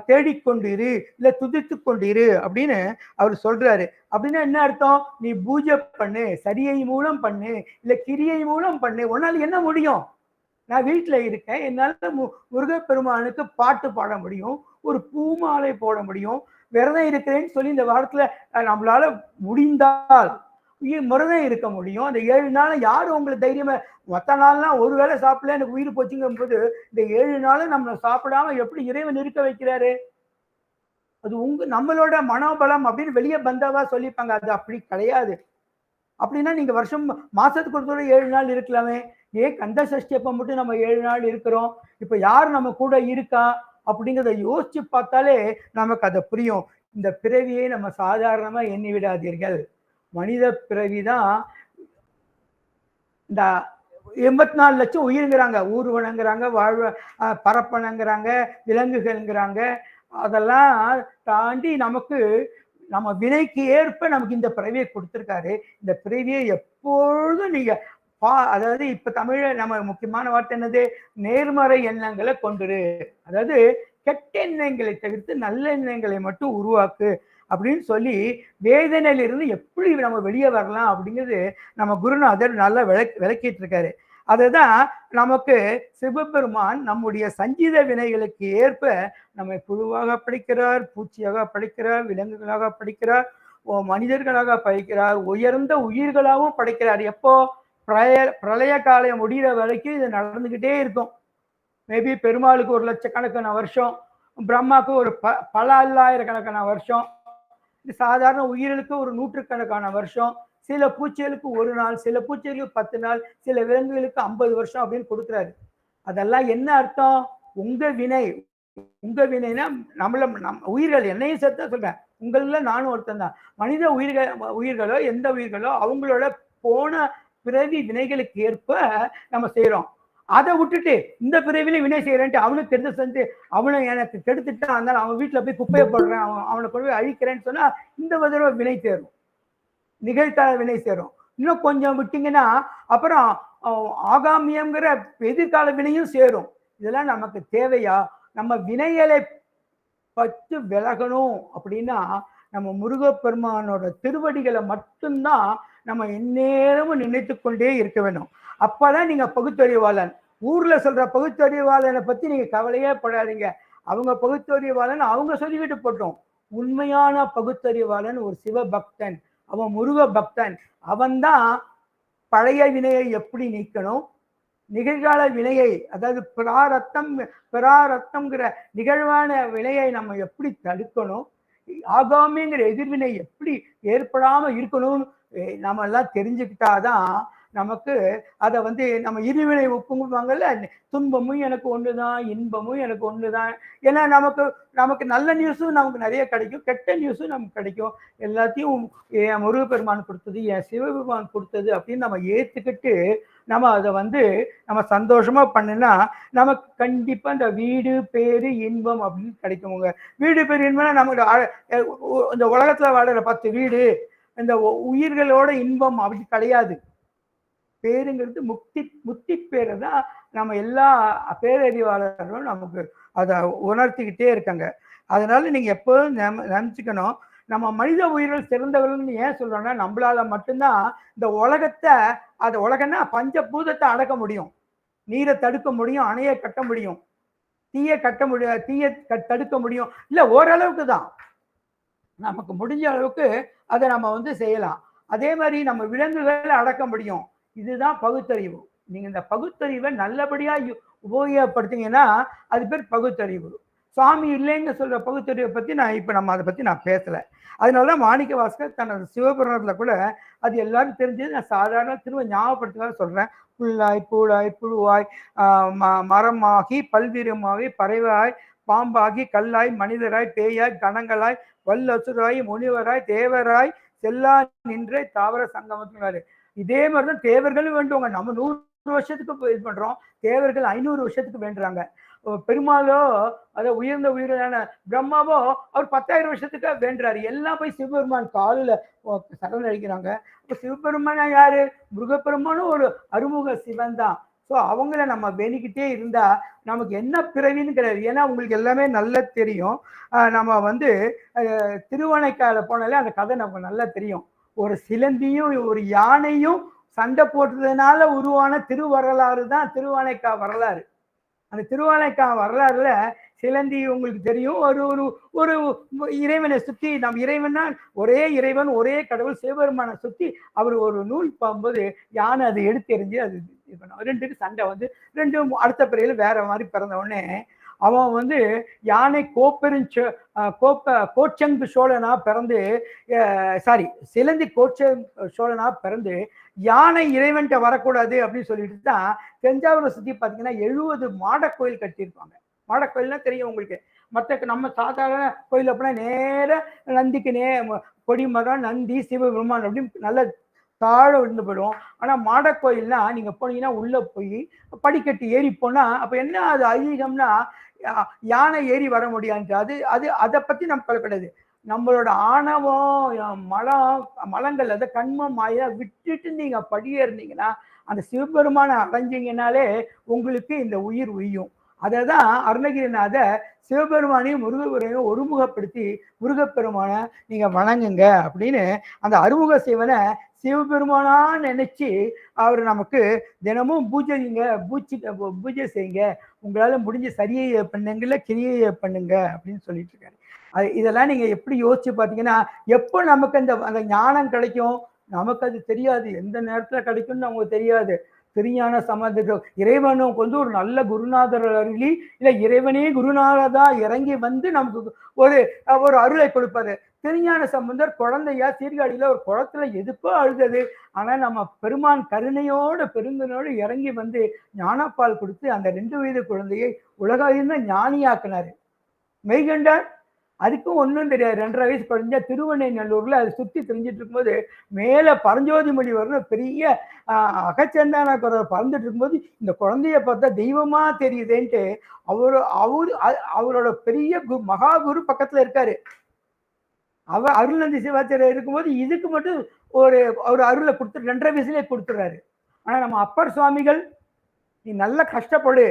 தேடிக்கொண்டிரு, இல்ல துதித்து கொண்டிரு அப்படின்னு அவர் சொல்றாரு. அப்படின்னா என்ன அர்த்தம்? நீ பூஜை பண்ணு, சரியை மூலம் பண்ணு, இல்ல கிரியை மூலம் பண்ணு. உன்னால என்ன முடியும்? நான் வீட்டுல இருக்கேன், என்னால முருகப்பெருமானுக்கு பாட்டு பாட முடியும், ஒரு பூமாலை போட முடியும், விரதம் இருக்கிறேன்னு சொல்லி இந்த வாரத்துல நம்மளால முடிந்தால் முருகன் இருக்க முடியும். அந்த 7 நாள் யாரு உங்களுக்கு தைரியமா, மற்ற நாள்லாம் ஒரு வேளை சாப்பிடல எனக்கு உயிர் போச்சுங்கும் போது இந்த 7 நாள் நம்ம சாப்பிடாம எப்படி இறைவன் இருக்க வைக்கிறாரு? அது நம்மளோட மனோபலம் அப்படின்னு வெளியே பந்தாவா சொல்லிப்பாங்க. அது அப்படி கிடையாது. அப்படின்னா நீங்க மாசத்துக்கு ஒரு தடவை 7 நாள் இருக்கலாமே, ஏன் கந்த சஷ்டி அப்ப மட்டும் நம்ம 7 நாள் இருக்கிறோம்? இப்ப யார் நம்ம கூட இருக்கா அப்படிங்கிறத யோசிச்சு பார்த்தாலே நமக்கு அதை புரியும். இந்த பிறவியை நம்ம சாதாரணமா எண்ணி விடாதீர்கள். மனித பிறவிதான் இந்த 84 லட்சம் உயிருங்கிறாங்க, ஊர்வனங்கிறாங்க, பரப்பனங்கிறாங்க, விலங்குகள்ங்கிறாங்க. அதெல்லாம் தாண்டி நமக்கு நம்ம வினைக்கு ஏற்ப நமக்கு இந்த பிறவியை கொடுத்துருக்காரு. இந்த பிறவியை எப்பொழுதும் நீங்க அதாவது இப்ப தமிழ்ல நம்ம முக்கியமான வார்த்தை என்னது, நேர்மறை எண்ணங்களை கொண்டுரு, அதாவது கெட்ட எண்ணங்களை தவிர்த்து நல்ல எண்ணங்களை மட்டும் உருவாக்கு அப்படின்னு சொல்லி வேதனையிலிருந்து எப்படி நம்ம வெளியே வரலாம் அப்படிங்கிறது நம்ம குருநாதர் நல்லா விளக்கிட்டு இருக்காரு. அதுதான் நமக்கு சிவபெருமான் நம்முடைய சஞ்சீத வினைகளுக்கு ஏற்ப நம்மை புழுவாக படைக்கிறார், பூச்சியாக படைக்கிறார், விலங்குகளாக படைக்கிறார், மனிதர்களாக படைக்கிறார், உயர்ந்த உயிர்களாகவும் படைக்கிறார். எப்போ பிரளய காலம் முடிகிற வரைக்கும் இது நடந்துகிட்டே இருக்கும். மேபி பெருமாளுக்கு 1,00,000 வருஷம், பிரம்மாவுக்கு ஒரு பல 1000 வருஷம், சாதாரண உயிர்களுக்கு ஒரு 100 வருஷம், சில பூச்சிகளுக்கு 1 நாள், சில பூச்சிகளுக்கு 10 நாள், சில விலங்குகளுக்கு 50 வருஷம் அப்படின்னு கொடுக்குறாரு. அதெல்லாம் என்ன அர்த்தம்? உங்க வினைனா உயிர்கள், என்னையும் சேர்த்து சொல்றேன், உங்கள நானும் ஒருத்தன் தான். மனித உயிர்களோ எந்த உயிர்களோ அவங்களோட போன பிறவி வினைகளுக்கு ஏற்ப நம்ம செய்யறோம். அதை விட்டுட்டு இந்த பிறவில வினை செய்யறேன்ட்டு அவனுக்கு கெடுத்து செஞ்சு அவனை எனக்கு கெடுத்துட்டான், அதனால அவன் வீட்டுல போய் குப்பையை போடுறேன், அவனை கொண்டு போய் அழிக்கிறேன்னு சொன்னா இந்த தடவை வினை சேரும், நிகழ்கால வினை சேரும். இன்னும் கொஞ்சம் விட்டீங்கன்னா அப்புறம் ஆகாமியங்கிற எதிர்கால வினையும் சேரும். இதெல்லாம் நமக்கு தேவையா? நம்ம வினைகளை பற்று விலகணும் அப்படின்னா நம்ம முருகப்பெருமானோட திருவடிகளை மட்டும்தான் நம்ம எந்நேரமும் நினைத்து கொண்டே இருக்க வேண்டும். அப்பதான் நீங்க பகுத்தறிவாளன். ஊர்ல சொல்ற பகுத்தறிவாளனை பத்தி நீங்க கவலையே படாதீங்க. அவங்க பகுத்தறிவாளன் அவங்க சொல்லிக்கிட்டு போட்டோம். உண்மையான பகுத்தறிவாளன் ஒரு சிவபக்தன், அவன் முருக பக்தன். அவன்தான் பழைய வினையை எப்படி நீக்கணும், நிகழ்கால வினையை, அதாவது பிராரத்தம்ங்கிற நிகழ்வான வினையை நம்ம எப்படி தடுக்கணும், ஆகாமிங்கிற எதிர்வினை எப்படி ஏற்படாம இருக்கணும், நம்ம எல்லாம் தெரிஞ்சுக்கிட்டாதான் நமக்கு அதை நம்ம இருவினை ஒப்புங்குவாங்கல்ல, துன்பமும் எனக்கு ஒண்ணுதான், இன்பமும் எனக்கு ஒண்ணுதான். ஏன்னா நமக்கு நல்ல நியூஸும் நமக்கு நிறைய கிடைக்கும், கெட்ட நியூஸும் நமக்கு கிடைக்கும். எல்லாத்தையும் என் முருகப்பெருமான் கொடுத்தது, என் சிவபெருமான் கொடுத்தது அப்படின்னு நம்ம ஏத்துக்கிட்டு நம்ம அதை நம்ம சந்தோஷமா பண்ணுனா நமக்கு கண்டிப்பா இந்த வீடு பேரு இன்பம் அப்படின்னு கிடைக்குமுங்க. வீடு பேரு இன்பம்னா நமக்கு இந்த உலகத்துல வாழற 10 வீடு, இந்த உயிர்களோட இன்பம் அப்படி கிடையாது. பேருங்கிறது முக்தி பேரை தான் நம்ம எல்லா பேரறிவாளர்களும் நமக்கு அதை உணர்த்திக்கிட்டே இருக்காங்க. அதனால நீங்க எப்போதும் நினைச்சுக்கணும், நம்ம மனித உயிர்கள் சிறந்தவர்கள்னு ஏன் சொல்றோம்னா நம்மளால மட்டும்தான் இந்த உலகத்தை, அது உலகம்னா பஞ்சபூதத்தை அடக்க முடியும், நீரை தடுக்க முடியும், அணையை கட்ட முடியும், தீயை கட்ட முடியும், தீயை தடுக்க முடியும். இல்ல ஓரளவுக்கு தான் நமக்கு முடிஞ்ச அளவுக்கு அதை நம்ம செய்யலாம். அதே மாதிரி நம்ம விலங்குகளை அடக்க முடியும். இதுதான் பகுத்தறிவு. நீங்க இந்த பகுத்தறிவை நல்லபடியா உபயோகப்படுத்தீங்கன்னா அது பேர் பகுத்தறிவு. சுவாமி இல்லைன்னு சொல்ற பகுத்தறிவை பத்தி நம்ம அதை பத்தி பேசல. அதனாலதான் மாணிக்க வாசகர் தனது சிவபுராணத்துல கூட அது எல்லாரும் தெரிஞ்சது. நான் சாதாரண திரும்ப ஞாபகப்படுத்துக்காக சொல்றேன். புல்லாய் பூளாய் புழுவாய் மரமாகி பல்விருமாகி பறவையாய் பாம்பாகி கல்லாய் மனிதராய் பேயாய் கணங்களாய் வல்லசுராய் முனிவராய் தேவராய் செல்லா நின்றே தாவர சங்கமத்தினாரு. இதே மாதிரிதான் தேவர்களும் வேண்டுவாங்க. நம்ம 100 வருஷத்துக்கு இது பண்றோம், தேவர்கள் 500 வருஷத்துக்கு வேண்டுறாங்க. பெருமாளோ அதை உயர்ந்த உயிரான பிரம்மாவோ அவர் 10,000 வருஷத்துக்கு வேண்டுறாரு. எல்லாம் போய் சிவபெருமான் காலில் சரணடைக்கிறாங்க. அப்ப சிவபெருமானா யாரு? முருகப்பெருமானும் ஒரு அருமுக சிவன் தான். ஸோ அவங்கள நம்ம வேணிக்கிட்டே இருந்தா நமக்கு என்ன பிறவின்னு கிடையாது. ஏன்னா உங்களுக்கு எல்லாமே நல்லா தெரியும். நம்ம திருவானைக்கால போனாலே அந்த கதை நமக்கு நல்லா தெரியும். ஒரு சிலந்தியும் ஒரு யானையும் சண்டை போட்டதுனால உருவான திருவரலாறு தான் திருவானைக்கா வரலாறு. அந்த திருவானைக்கா வரலாறுல சிலந்தி உங்களுக்கு தெரியும், ஒரு ஒரு ஒரு இறைவனை சுத்தி, நம்ம இறைவன்னா ஒரே இறைவன் ஒரே கடவுள் சிவபெருமானை சுத்தி அவர் ஒரு நூல் போகும்போது யானை அதை எடுத்து எறிஞ்சு அது இது பண்ண 2 சண்டை ரெண்டும் அடுத்த பிறகு வேற மாதிரி பிறந்த உடனே அவன் யானை கோச்சங்கு சோழனா பிறந்து, சிலந்தி சோழனா பிறந்து யானை இறைவன்கிட்ட வரக்கூடாது அப்படின்னு சொல்லிட்டு தான் தஞ்சாவூரை சுத்தி பார்த்தீங்கன்னா 70 மாட கோயில் கட்டியிருப்பாங்க. மாட கோயில்னா தெரியும் உங்களுக்கு. மற்ற நம்ம சாதாரண கோயில் அப்படின்னா நேர நந்திக்கு கொடிமரம் நந்தி சிவபெருமான் அப்படின்னு நல்ல தாழ விழுந்து போயிடுவோம். ஆனா மாட கோயில்னா நீங்க போனீங்கன்னா உள்ள போய் படிக்கட்டு ஏறி போனா அப்ப என்ன அது ஐதீகம்னா யானை ஏறி வர முடியாது. அதை பத்தி நம்ம கவலைப்படாது. நம்மளோட ஆணவம் மலங்கள் அதை கண்மம் மாயா விட்டுட்டு நீங்க படியே இருந்தீங்கன்னா அந்த சிவபெருமானை அடைஞ்சிங்கனாலே உங்களுக்கு இந்த உயிர் உய்யும். அதை தான் அருணகிரிநாதர் சிவபெருமானையும் முருகப்பெருமானையும் ஒருமுகப்படுத்தி முருகப்பெருமானை நீங்க வணங்குங்க அப்படின்னு அந்த அறுமுக சிவனை சிவபெருமானா நினைச்சு அவர் நமக்கு தினமும் பூஜை செய்யுங்க, உங்களால முடிஞ்ச சரியை பண்ணுங்கல்ல கிரியை பண்ணுங்க அப்படின்னு சொல்லிட்டு இருக்காரு. இதெல்லாம் நீங்க எப்படி யோசிச்சு பார்த்தீங்கன்னா, எப்போ நமக்கு அந்த ஞானம் கிடைக்கும், நமக்கு அது தெரியாது, எந்த நேரத்துல கிடைக்கும்னு நமக்கு தெரியாது. திருஞான சம்பந்தர் இறைவனுக்கு வந்து ஒரு நல்ல குருநாதர் அருளி, இல்ல இறைவனே குருநாதா இறங்கி வந்து நமக்கு ஒரு ஒரு அருளை கொடுப்பாரு. திருஞான சம்பந்தர் குழந்தையா சீர்காழியில ஒரு குளத்துல எதுக்கோ அழுதது, ஆனா நம்ம பெருமான் கருணையோட பெருந்தனோடு இறங்கி வந்து ஞானப்பால் கொடுத்து அந்த 2 வயது குழந்தையை உலகிருந்த ஞானியாக்குனாரு. மெய்கண்டார் அதுக்கும் ஒன்றும் தெரியாது, 2.5 வயசு குழந்தை திருவண்ணைநல்லூர்ல அதை சுற்றி தெரிஞ்சிட்டு இருக்கும்போது மேலே பரஞ்சோதி மொழி வரணும் பெரிய அகச்சந்தான குரல் பறந்துட்டு இருக்கும்போது இந்த குழந்தைய பார்த்தா தெய்வமா தெரியுதேன்ட்டு அவரோட பெரிய மகா குரு பக்கத்துல இருக்காரு. அருள்நந்தி சிவாச்சாரியர் இருக்கும்போது இதுக்கு மட்டும் ஒரு அருளை கொடுத்து 2.5 வயசுலேயே கொடுத்துறாரு. ஆனா நம்ம அப்பர் சுவாமிகள் நீ நல்லா கஷ்டப்படு,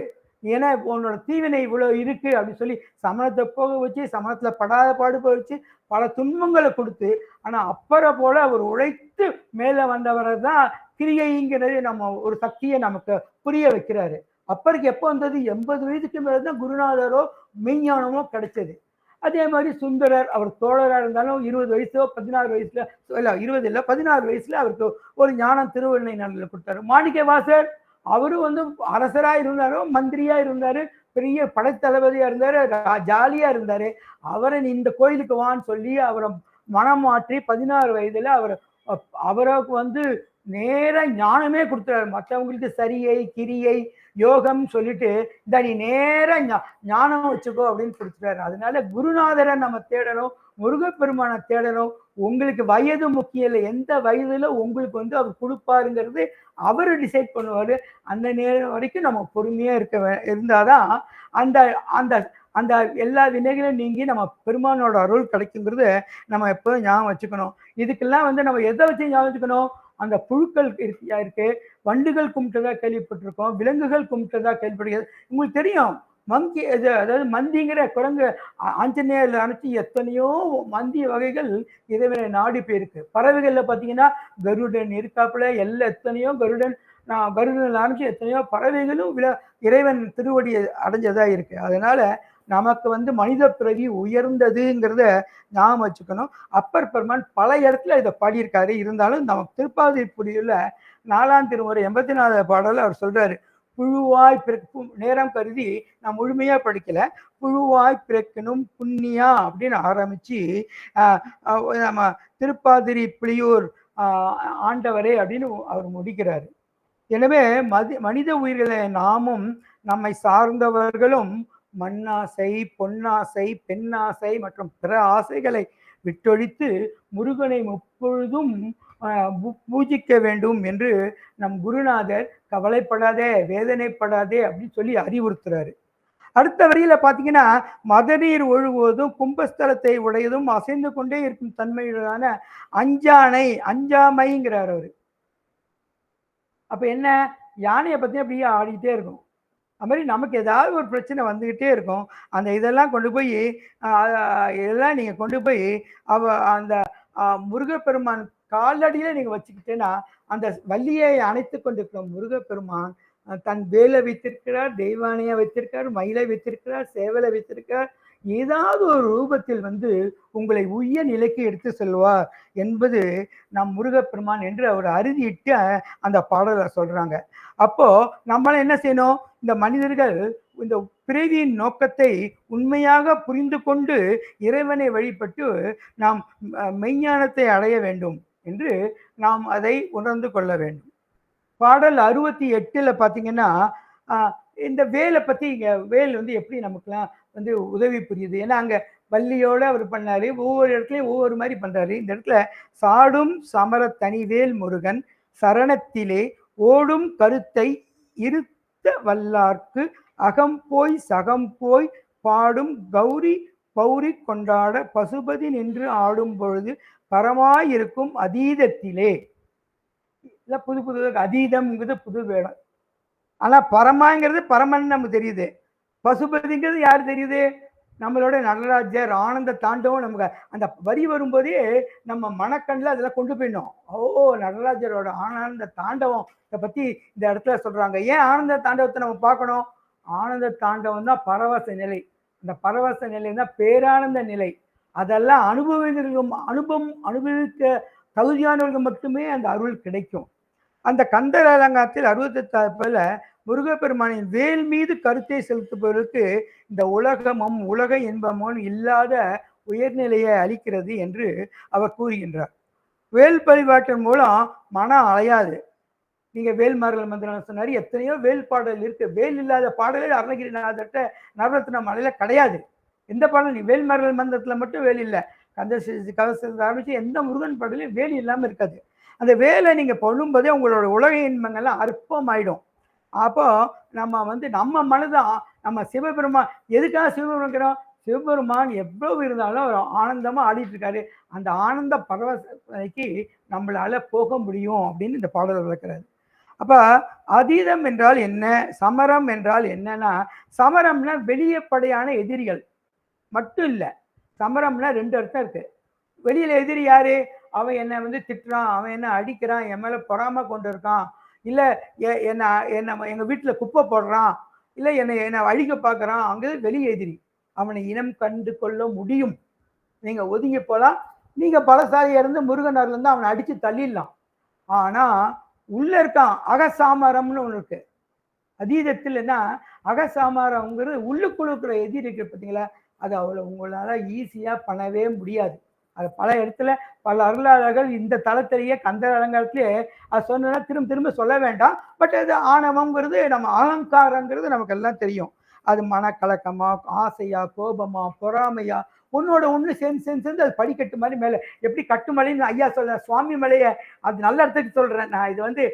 ஏன்னா உன்னோட தீவினை இவ்வளவு இருக்கு அப்படின்னு சொல்லி சமணத்தை போக வச்சு, சமணத்துல படாத பாடு போக வச்சு பல துன்பங்களை கொடுத்து, ஆனா அப்பரை போல அவர் உழைத்து மேல வந்தவரை தான் கிரியைங்கிறது நம்ம ஒரு சக்தியை நமக்கு புரிய வைக்கிறாரு. அப்பருக்கு எப்போ வந்தது? 80 வயதுக்கு மேலதான் குருநாதரோ மெய்ஞானமோ கிடைச்சது. அதே மாதிரி சுந்தரர் அவர் தோழராக இருந்தாலும் 20 வயசோ 16 வயசுல இல்ல 20 இல்லை 16 வயசுல அவருக்கு ஒரு ஞானம் திருவண்ணைநல்லூர்ல கொடுத்தாரு. மாணிக்க வாசர் அவரும் வந்து அரசரா இருந்தாரு, மந்திரியா இருந்தாரு, பெரிய படைத்தளபதியா இருந்தாரு, ஜாலியா இருந்தாரு. அவரை இந்த கோயிலுக்கு வான்னு சொல்லி அவரை மனம் மாற்றி 16 வயதுல அவருக்கு வந்து நேர ஞானமே கொடுத்துறாரு. மற்றவங்களுக்கு சரியை கிரியை யோகம் சொல்லிட்டு இந்த நீ நேர ஞானம் வச்சுக்கோ அப்படின்னு கொடுத்துட்டாரு. அதனால குருநாதரை நம்ம தேடணும், முருகப்பெருமானை தேடணும். உங்களுக்கு வயது முக்கியம் இல்லை, எந்த வயதுல உங்களுக்கு வந்து அவர் கொடுப்பாருங்கிறது அவரு டிசைட் பண்ணுவாரு. அந்த நேரம் வரைக்கும் நம்ம பொறுமையா இருந்தாதான் அந்த அந்த அந்த எல்லா வினைகளும் நீங்கி நம்ம பெருமானோட அருள் கிடைக்குங்கிறது நம்ம எப்போதும் ஞாபகம் வச்சுக்கணும். இதுக்கெல்லாம் வந்து நம்ம எதை வச்சு ஞாபகம் வச்சுக்கணும்? அந்த புழுக்கள் இருக்கு, வண்டுகள் கும்பிட்டதா கேள்விப்பட்டிருக்கோம், விலங்குகள் கும்பிட்டதா கேள்விப்படுகிறது. உங்களுக்கு தெரியும் மங்கி அதாவது மந்திங்கிற குரங்கு ஆஞ்சநேயர்ல அனுப்பிச்சு எத்தனையோ மந்தி வகைகள் இறைவனை நாடி போயிருக்கு. பறவைகள்ல பார்த்தீங்கன்னா கருடன் இருக்காப்புல எத்தனையோ கருடன் அனுப்பிச்சு எத்தனையோ பறவைகளும் இறைவன் திருவடியை அடைஞ்சதா இருக்கு. அதனால நமக்கு வந்து மனித பிறவி உயர்ந்ததுங்கிறத ஞாபகம் வச்சுக்கணும். அப்பர் பெருமான் பல இடத்துல இதை பாடியிருக்காரு. இருந்தாலும் நமக்கு திருப்பாதிரிப்புடியுள்ள 4ஆம் திருமுறை 84 பாடல அவர் சொல்றாரு, புழுவாய் பிறக்கும், நேரம் கருதி நான் முழுமையா படிக்கல, புழுவாய் பிறக்கணும் புண்ணியா அப்படின்னு ஆரம்பிச்சு நம்ம திருப்பாதிரி புலியூர் ஆண்டவரே அப்படின்னு அவர் முடிக்கிறாரு. எனவே மனித உயிர்களை நாமும் நம்மை சார்ந்தவர்களும் மண்ணாசை பொன்னாசை பெண்ணாசை மற்றும் பிற ஆசைகளை விட்டொழித்து முருகனை முப்பொழுதும் பூஜிக்க வேண்டும் என்று நம் குருநாதர் கவலைப்படாதே வேதனைப்படாதே அப்படின்னு சொல்லி அறிவுறுத்துறாரு. அடுத்த வரியில பாத்தீங்கன்னா, மதநீர் ஒழுகுவதும் கும்பஸ்தலத்தை உடையதும் அசைந்து கொண்டே இருக்கும் தன்மையுடனான அஞ்சாமைங்கிறார் அவரு. அப்ப என்ன, யானையை பத்தி அப்படியே ஆடிக்கிட்டே இருக்கும். அது மாதிரி நமக்கு ஏதாவது ஒரு பிரச்சனை வந்துகிட்டே இருக்கும். அந்த இதெல்லாம் கொண்டு போய் இதெல்லாம் நீங்க கொண்டு போய் அந்த முருகப்பெருமான் காலடியில நீங்க வச்சுக்கிட்டேன்னா அந்த வள்ளியை அணைத்து கொண்டிருக்கிற முருகப்பெருமான் தன் வேலை வைத்திருக்கிறார், தெய்வானையா வைத்திருக்கார், மயிலை வைத்திருக்கிறார், சேவலை வைத்திருக்கிறார். ஏதாவது ஒரு ரூபத்தில் வந்து உங்களை உய்ய நிலைக்கு எடுத்து செல்வார் என்பது நம் முருகப்பெருமான் என்று அவர் அறுதியிட்டு அந்த பாடலை சொல்றாங்க. அப்போ நம்மள என்ன செய்யணும்? இந்த மனிதர்கள் இந்த பிறவியின் நோக்கத்தை உண்மையாக புரிந்து கொண்டு இறைவனை வழிபட்டு நாம் மெய்ஞானத்தை அடைய வேண்டும் என்று நாம் அதை உணர்ந்து கொள்ள வேண்டும். பாடல் 68 பார்த்தீங்கன்னா இந்த வேலை பத்தி இங்க வேல் வந்து எப்படி நமக்குலாம் வந்து உதவி புரியுது. ஏன்னா அங்க வள்ளியோட அவர் பண்ணாரு, ஒவ்வொரு இடத்துலயும் ஒவ்வொரு மாதிரி பண்றாரு. இந்த இடத்துல சாடும் சமர தனிவேல் முருகன் சரணத்திலே ஓடும் கருத்தை இருத்த வல்லார்க்கு அகம் போய் சகம் போய் பாடும் கௌரி பௌரி கொண்டாட பசுபதி நின்று ஆடும் பொழுது பரமாயிருக்கும் அதீதத்திலே. இல்லை புது புது அதீதம்ங்கிறது புது வேடம். ஆனா பரமாங்கிறது பரமன் நமக்கு தெரியுது. பசுபதிங்கிறது யார் தெரியுது? நம்மளோட நடராஜர் ஆனந்த தாண்டவம். நமக்கு அந்த வரி வரும்போதே நம்ம மனக்கண்ணில் அதெல்லாம் கொண்டு போயிடணும். ஓ, நடராஜரோட ஆனந்த தாண்டவம் இதை பத்தி இந்த இடத்துல சொல்றாங்க. ஏன் ஆனந்த தாண்டவத்தை நம்ம பார்க்கணும்? ஆனந்த தாண்டவம் தான் பரவச நிலை. அந்த பரவச நிலை தான் பேரானந்த நிலை. அதெல்லாம் அனுபவிக்க தகுதியானவர்கள் மட்டுமே அந்த அருள் கிடைக்கும். அந்த கந்தர் அலங்காரத்தில் 68 முருகப்பெருமானின் வேல் மீது கருத்தை செலுத்துபவர்களுக்கு இந்த உலகமும் உலக இன்பமும் இல்லாத உயர்நிலையை அளிக்கிறது என்று அவர் கூறுகின்றார். வேல் வழிபாட்டின் மூலம் மனம் அலையாது. நீங்க வேல் மரல் மந்திரம் சொன்னாரு, எத்தனையோ வேல் பாடல் இருக்கு. வேல் இல்லாத பாடலே அருணகிரிநாதர்கிட்ட நவரத்ன மலையில கிடையாது. எந்த பாடல்? நீ வேல் மரல் மந்திரத்துல மட்டும் வேல் இல்லை. கவசத்தை ஆரம்பிச்சு எந்த முருகன் பாடலையும் வேல் இல்லாம இருக்காது. அந்த வேலை நீங்க பொழும்போதே உங்களோட உலக இன்பங்கள்லாம் அற்பமாயிடும். அப்போ நம்ம மனதான் நம்ம சிவபெருமான் எதுக்காக சிவபெருமான்? சிவபெருமான் எவ்வளவு இருந்தாலும் அவர் ஆனந்தமா ஆடிட்டு இருக்காரு. அந்த ஆனந்த பரவசைக்கு நம்மளால போக முடியும் அப்படின்னு இந்த பாடல் விளக்குறாரு. அப்ப அதீதம் என்றால் என்ன, சமரம் என்றால் என்னன்னா, சமரம்னா வெளியப்படையான எதிரிகள் மட்டும் இல்லை. சமரம்னா 2 அர்த்தம் இருக்கு. வெளியில எதிரி யாரு? அவன் என்னை திட்டுறான், அவன் என்ன அடிக்கிறான், என் மேல பொறாம கொண்டு இருக்கான், இல்ல என்ன எங்க வீட்டுல குப்பை போடுறான், இல்ல என்னை அழிக்க பார்க்கறான், அங்கே வெளிய எதிரி. அவனை இனம் கண்டு கொள்ள முடியும். நீங்க ஒதுங்கி போலாம். நீங்க பலசாலியா இருந்து முருகன் அருள் இருந்து அவனை அடிச்சு தள்ளிடலாம். ஆனா உள்ள இருக்கான் அகசாமரம்னு ஒண்ணு இருக்கு. அதீதத்தில் என்ன அகசாமரம்ங்கிறது உள்ளுக்குள்ள இருக்கிற எதிரி இருக்கு பார்த்தீங்களா? அது அவ்வளவு உங்களால ஈஸியா பண்ணவே முடியாது. அது பல இடத்துல பல அருளாளர்கள் இந்த தளத்திலேயே கந்தர் அலங்காரத்திலேயே அது சொன்னா திரும்ப திரும்ப சொல்ல வேண்டாம். பட் அது ஆணவம்ங்கிறது நம்ம அகங்காரங்கிறது நமக்கு எல்லாம் தெரியும். அது மனக்கலக்கமா, ஆசையா, கோபமா, பொறாமையா, ஒன்னோட ஒன்று சேர்ந்து அது படிக்கட்டு மாதிரி மேலே எப்படி கட்டுமலைன்னு ஐயா சொல்ற சுவாமி மலையை அது நல்ல இடத்துக்கு சொல்றேன் நான். இது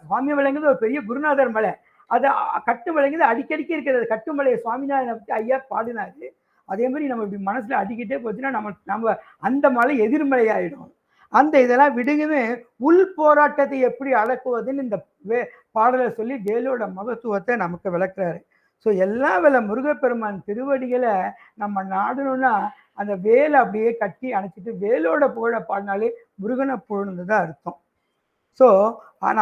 சுவாமி மலைங்கிறது ஒரு பெரிய குருநாதர் மலை. அது கட்டுமலைங்கிறது அடிக்கடிக்கு இருக்கிறது. கட்டுமலையை சுவாமிநாதனை பற்றி ஐயா பாடினாரு. அதே மாதிரி நம்ம இப்படி மனசுல அடிக்கிட்டே போச்சுன்னா நம்ம அந்த மலை எதிர்மலை ஆயிடும். அந்த இதெல்லாம் விடுங்கன்னு உள் போராட்டத்தை எப்படி அடக்குவதுன்னு இந்த பாடலை சொல்லி வேலோட மகத்துவத்தை நமக்கு விளக்குறாரு. ஸோ எல்லா வேலை முருகப்பெருமான் திருவடிகளை நம்ம நாடணும்னா அந்த வேலை அப்படியே கட்டி அணைச்சிட்டு வேலோட புகழ பாடினாலே முருகனை புகழ்ந்துதான் அர்த்தம். ஸோ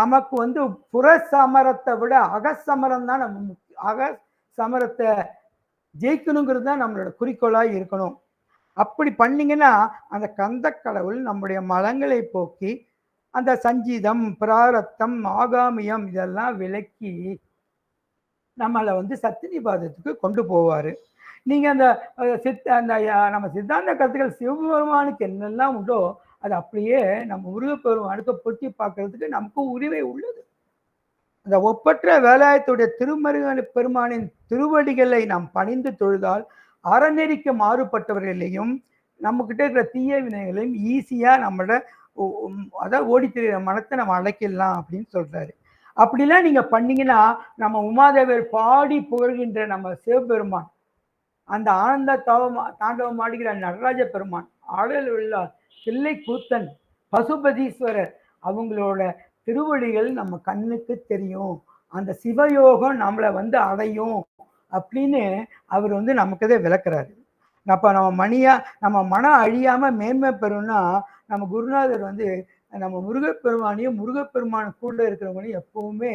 நமக்கு புறசமரத்தை விட அகசமரம் தான் நம்ம அகசமரத்தை ஜெயிக்கணுங்கிறது தான் நம்மளோட குறிக்கோளாக இருக்கணும். அப்படி பண்ணீங்கன்னா அந்த கந்த கடவுள் நம்முடைய மலங்களை போக்கி அந்த சஞ்சீதம், பிராரத்தம், ஆகாமியம் இதெல்லாம் விலக்கி நம்மளை சத்தினிபாதத்துக்கு கொண்டு போவாரு. நீங்க அந்த நம்ம சித்தாந்த கருத்துக்கள் சிவபெருமானுக்கு என்னெல்லாம் உண்டோ அது அப்படியே நம்ம முருகப்பெருமானுக்கு பொட்டி பார்க்கறதுக்கு நமக்கு உரிமை உள்ளது. அந்த ஒப்பற்ற வேலாயத்துடைய திருமருகன் பெருமானின் திருவடிகளை நாம் பணிந்து தொழுதால் அறநெறிக்கு மாறுபட்டவர்களையும் நம்மகிட்ட இருக்கிற தீய வினைகளையும் ஈஸியா நம்மளோட ஓடி திரிகிற மனத்தை நம்ம அழைக்கலாம் அப்படின்னு சொல்றாரு. அப்படிலாம் நீங்க பண்ணீங்கன்னா நம்ம உமாதேவர் பாடி புகழ்கின்ற நம்ம சிவபெருமான், அந்த ஆனந்த தாண்டவம் ஆடுகிற நடராஜ பெருமான், ஆடல் உள்ளார் தில்லை கூத்தன், பசுபதீஸ்வரர் அவங்களோட திருவடிகள் நம்ம கண்ணுக்கு தெரியும். அந்த சிவயோகம் நம்மளை அடையும் அப்படின்னு அவர் நமக்கு இதை விளக்குறாரு. அப்ப நம்ம மனம் அழியாம மேன்மை பெறும்னா நம்ம குருநாதர் நம்ம முருகப்பெருமானையும் முருகப்பெருமான கூட இருக்கிறவங்களையும் எப்பவுமே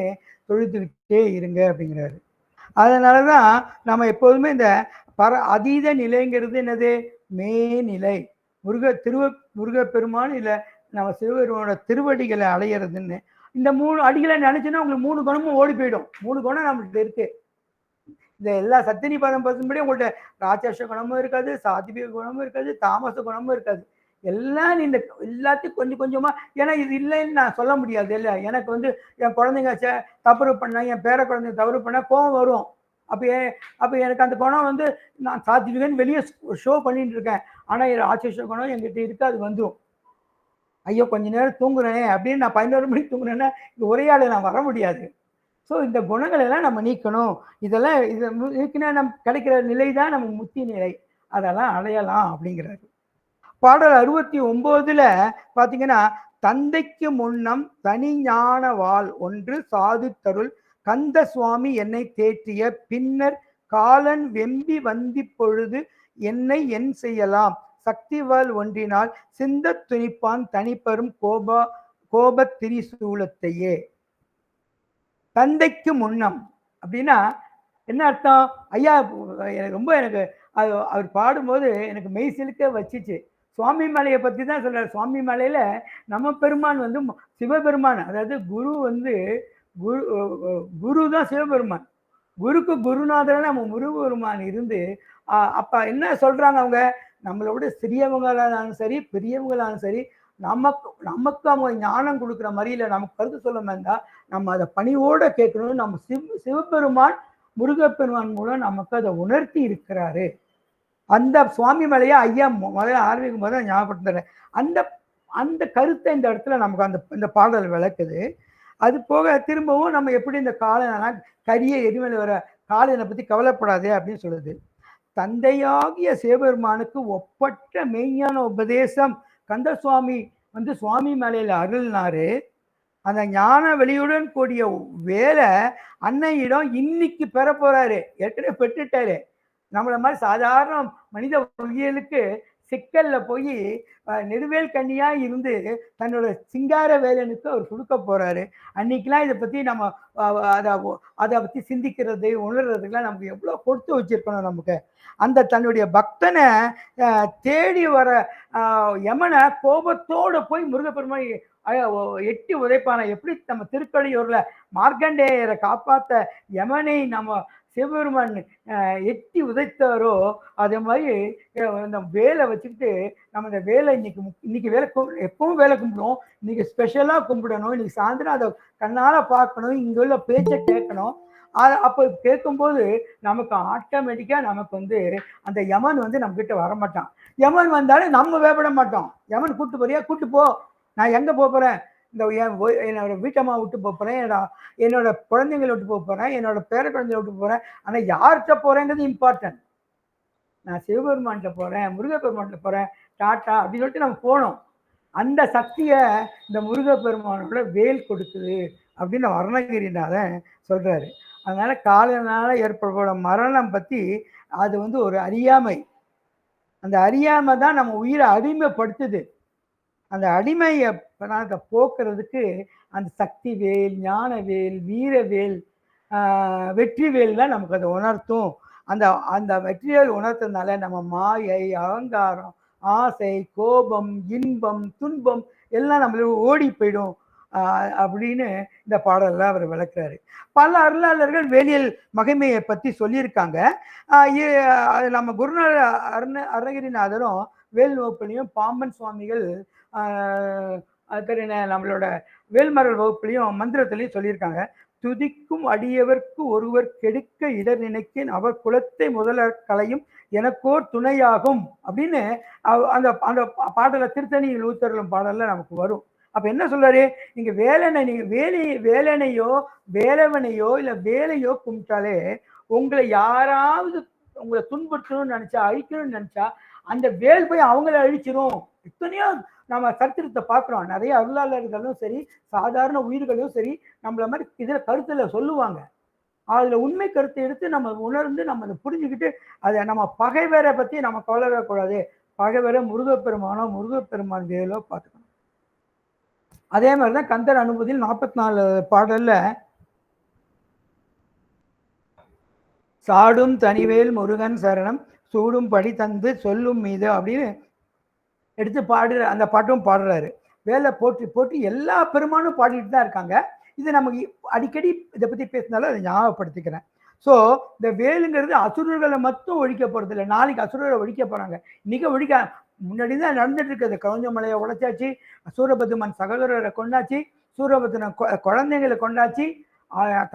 தொழுதுகிட்டே இருங்க அப்படிங்கிறாரு. அதனாலதான் நம்ம எப்போதுமே இந்த அதீத நிலைங்கிறது என்னது? மேநிலை. முருகப்பெருமான் இல்ல நம்ம சிவபெருமானோட திருவடிகளை அடையிறதுன்னு இந்த 3 அடிகளை நினைச்சுன்னா உங்களுக்கு 3 குணமும் ஓடி போயிடும். 3 குணம் நம்மகிட்ட இருக்கு. இந்த எல்லா சத்தினி பதம் பசும்படி உங்கள்கிட்ட ராட்சச குணமும் இருக்காது, சாத்விக குணமும் இருக்காது, தாமச குணமும் இருக்காது. எல்லாம் இந்த எல்லாத்தையும் கொஞ்சம் கொஞ்சமா, ஏன்னா இது இல்லைன்னு நான் சொல்ல முடியாது இல்லை. எனக்கு என் குழந்தைங்க தவறு பண்ணா, என் பேர குழந்தைங்க தவறு பண்ணா கோபம் வரும். அப்போ எனக்கு அந்த குணம் நான் சாத்விகன்னு வெளியே ஷோ பண்ணிட்டு இருக்கேன். ஆனா ராட்சச குணம் என்கிட்ட இருக்கு, அது வந்துடும். ஐயோ கொஞ்ச நேரம் தூங்குறேன் அப்படின்னு நான் 11 மணிக்கு தூங்குறேன்னா இந்த உரையாடை நான் வர முடியாது. ஸோ இந்த குணங்கள் எல்லாம் நம்ம நீக்கணும். இதை நீக்கினா நம்ம கிடைக்கிற நிலை தான் நம்ம முத்தி நிலை. அதெல்லாம் அடையலாம் அப்படிங்கிறாரு. பாடல் 69 பார்த்தீங்கன்னா தந்தைக்கு முன்னம் தனி ஞான வாள் ஒன்று சாதித்தருள் கந்த சுவாமி என்னை தேற்றிய பின்னர் காலன் வெம்பி வந்தி பொழுது என்னை என் செய்யலாம் சக்திவாள் ஒன்றினால் சிந்த துணிப்பான் தனிப்பெரும் கோப திரிசூலத்தையே. தந்தைக்கு முன்னம் அப்படின்னா என்ன அர்த்தம்? ஐயா ரொம்ப எனக்கு அவர் பாடும்போது எனக்கு மெய் சிலுக்க வச்சிச்சு. சுவாமி மலையை பற்றி தான் சொல்றாரு. சுவாமி மலையில நம்ம பெருமான் வந்து சிவபெருமான், அதாவது குரு வந்து குரு தான் சிவபெருமான். குருக்கு குருநாதர் நம்ம முருகபெருமான் இருந்து அப்ப என்ன சொல்றாங்க அவங்க, நம்மளோட சிறியவங்களாலும் சரி பெரியவங்களாலும் சரி நமக்கு அவங்க ஞானம் கொடுக்குற மாதிரியில நமக்கு கருத்து சொல்ல வேண்டாம், நம்ம அதை பணிவோட கேட்கணும். நம்ம சிவபெருமான் முருகப்பெருமான் மூலம் நமக்கு அதை உணர்த்தி இருக்கிறாரு. அந்த சுவாமி மலையை ஐயா முதல்ல ஆரம்பிக்கும் போது ஞாபகப்படுத்துறேன். அந்த அந்த கருத்தை இந்த இடத்துல நமக்கு இந்த பாடல் விளக்குது. அது போக திரும்பவும் நம்ம எப்படி இந்த காலனா கரிய எரிமலை வர காலனை பத்தி கவலைப்படாதே அப்படின்னு சொல்லுது. தந்தையாகிய சிவபெருமானுக்கு ஒப்பற்ற மெய்ஞான உபதேசம் கந்த சுவாமி வந்து சுவாமி மலையில அருள்னாரு. அந்த ஞான வெளியுடன் கூடிய வேலை அன்னையிடம் இன்னைக்கு பெற போறாரு. ஏற்கனவே பெற்றுட்டாரு. நம்மள மாதிரி சாதாரண மனித உயிர்களுக்கு சிக்கல்ல போய் நெடுவேல் கண்ணியா இருந்து தன்னோட சிங்கார வேலனுக்கு அவர் கொடுக்க போறாரு. அன்னைக்கெல்லாம் இதை பத்தி நம்ம அதை பத்தி சிந்திக்கிறது உணர்றதுக்கெல்லாம் நமக்கு எவ்வளவு கொடுத்து வச்சிருக்கணும். நமக்கு அந்த தன்னுடைய பக்தனை தேடி வர யமனை கோபத்தோட போய் முருகப்பெருமான் எட்டி உதைப்பான. எப்படி நம்ம திருக்கடையூர்ல மார்க்கண்டேயரை காப்பாத்த யமனை நம்ம சிவபெருமான் எட்டி உதைத்தாரோ அதே மாதிரி இந்த வேலை வச்சுக்கிட்டு நம்ம இந்த வேலை இன்னைக்கு வேலை எப்பவும் வேலை கும்பிடுவோம், இன்னைக்கு ஸ்பெஷலா கும்பிடணும், இன்னைக்கு சாயந்தரம் அதை கண்ணால பார்க்கணும், இங்க உள்ள பேச்சை கேட்கணும். அப்போ கேட்கும்போது நமக்கு ஆட்டோமேட்டிக்கா நமக்கு வந்து அந்த யமன் வந்து நம்ம கிட்ட வரமாட்டான். யமன் வந்தாலும் நம்ம வேப்பட மாட்டோம். யமன் கூட்டு போறியா, கூட்டு போ, நான் எங்க போறேன், இந்த என்னோட வீட்டம்மா விட்டு போறேன், என்னோட குழந்தைங்களை விட்டு போறேன், என்னோட பேர குழந்தைகளை விட்டு போறேன். ஆனா யார்கிட்ட போறேங்கிறது இம்பார்ட்டன்ட். நான் சிவபெருமான்கிட்ட போறேன், முருகப்பெருமான்கிட்ட போறேன், டாட்டா அப்படின்னு சொல்லிட்டு நம்ம போனோம். அந்த சக்தியை இந்த முருகப்பெருமானோட வேல் கொடுக்குது அப்படின்னு அருணகிரிநாதன் சொல்றாரு. அதனால காலனால ஏற்படுற மரணம் பத்தி அது வந்து ஒரு அறியாமை. அந்த அறியாமை தான் நம்ம உயிரை அடிமைப்படுத்துது. அந்த அடிமையை போக்குறதுக்கு அந்த சக்தி வேல், ஞான வேல், வீரவேல், வெற்றி வேல் தான் நமக்கு அதை உணர்த்தும். அந்த அந்த வெற்றிவேல் உணர்த்ததுனால நம்ம மாயை, அகங்காரம், ஆசை, கோபம், இன்பம், துன்பம் எல்லாம் நம்மளுக்கு ஓடி போயிடும் அப்படின்னு இந்த பாடல்ல அவர் விளக்குறாரு. பல அருளாளர்கள் வேலியல் மகிமையை பத்தி சொல்லியிருக்காங்க. நம்ம குருநாத அருணகிரிநாதரும் வேல் வகுப்புலையும் பாம்பன் சுவாமிகள் நம்மளோட வேல்மரல் வகுப்புலையும் மந்திரத்திலையும் சொல்லியிருக்காங்க. துதிக்கும் அடியவர்க்கு ஒருவர் கெடுக்க இடர் நினைக்கின் அவர் குலத்தை முதலர் கலையும் எனக்கோர் துணையாகும் அப்படின்னு அந்த அந்த பாடல திருத்தணியில் ஊத்தருளும் பாடல்ல நமக்கு வரும். அப்ப என்ன சொல்றாரு, நீங்க நீங்க வேலனையோ வேலவனையோ இல்ல வேலையோ கும்பிட்டாலே உங்களை யாராவது உங்களை துன்புறுத்தணும்னு நினைச்சா, அழிக்கணும்னு நினைச்சா அந்த வேல் போய் அவங்கள அழிச்சிரும். இத்தனையோ நம்ம சரித்திரத்தை பார்க்குறோம். நிறைய அருளாளர்களும் சரி சாதாரண உயிர்களும் சரி நம்மள மாதிரி இதுல கருத்துல சொல்லுவாங்க. அதுல உண்மை கருத்தை எடுத்து நம்ம உணர்ந்து நம்ம அதை புரிஞ்சுக்கிட்டு அதை நம்ம பகைவரை பத்தி நம்ம கவலைவே கூடாது. பகைவரை முருகப்பெருமானோ முருகப்பெருமான் வேலோ பார்த்துக்கணும். அதே மாதிரிதான் கந்தர் அனுபூதியில் 44 பாடல்ல சாடும் தனிவேல் முருகன் சரணம் சூடும் படி தந்து சொல்லும் மீது அப்படின்னு எடுத்து பாடுற அந்த பாட்டும் பாடுறாரு. வேலை போற்றி போற்றி எல்லா பெருமானும் பாடிட்டு தான் இருக்காங்க. இது நமக்கு அடிக்கடி இதை பத்தி பேசினாலும் அதை ஞாபகப்படுத்திக்கிறேன். ஸோ இந்த வேலுங்கிறது அசுரர்களை மட்டும் ஒழிக்க போறது இல்லை, நாளைக்கு அசுரரை ஒழிக்க போறாங்க. இன்னைக்கு ஒழிக்க முன்னாடி தான் நடந்துட்டு இருக்குது. கவுஞ்சமலையை உடைச்சாச்சு, சூரபதுமன் சகோதரரை கொண்டாச்சு, சூரபதுமன் குழந்தைங்களை கொண்டாச்சு,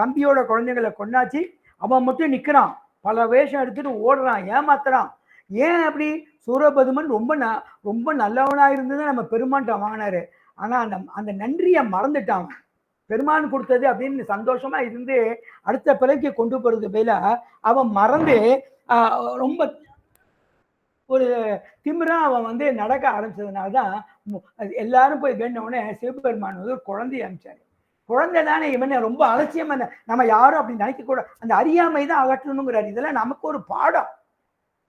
தம்பியோட குழந்தைங்களை கொண்டாச்சு. அவன் மட்டும் நிற்கிறான், பல வேஷம் எடுத்துட்டு ஓடுறான், ஏமாத்துறான். ஏன் அப்படி? சூரபதுமன் ரொம்ப நல்லவனா இருந்தது நம்ம பெருமான்ட்ட வாங்கினாரு. ஆனா அந்த நன்றியை மறந்துட்டான். பெருமான் கொடுத்தது அப்படின்னு சந்தோஷமா இருந்து அடுத்த பிறகு கொண்டு போறது போல அவன் மறந்து ரொம்ப ஒரு திமிரா அவன் வந்து நடக்க ஆரம்பிச்சதுனால தான் எல்லாரும் போய் வேண்ட உடனே சிவபெருமான் வந்து ஒரு குழந்தைய அனுப்பிச்சாரு. குழந்தை தானே இவன், ரொம்ப அலட்சியமா நம்ம யாரும் அப்படி நினைக்க கூட, அந்த அறியாமை தான் அகற்றணுங்கிறாரு. இதெல்லாம் நமக்கு ஒரு பாடம்.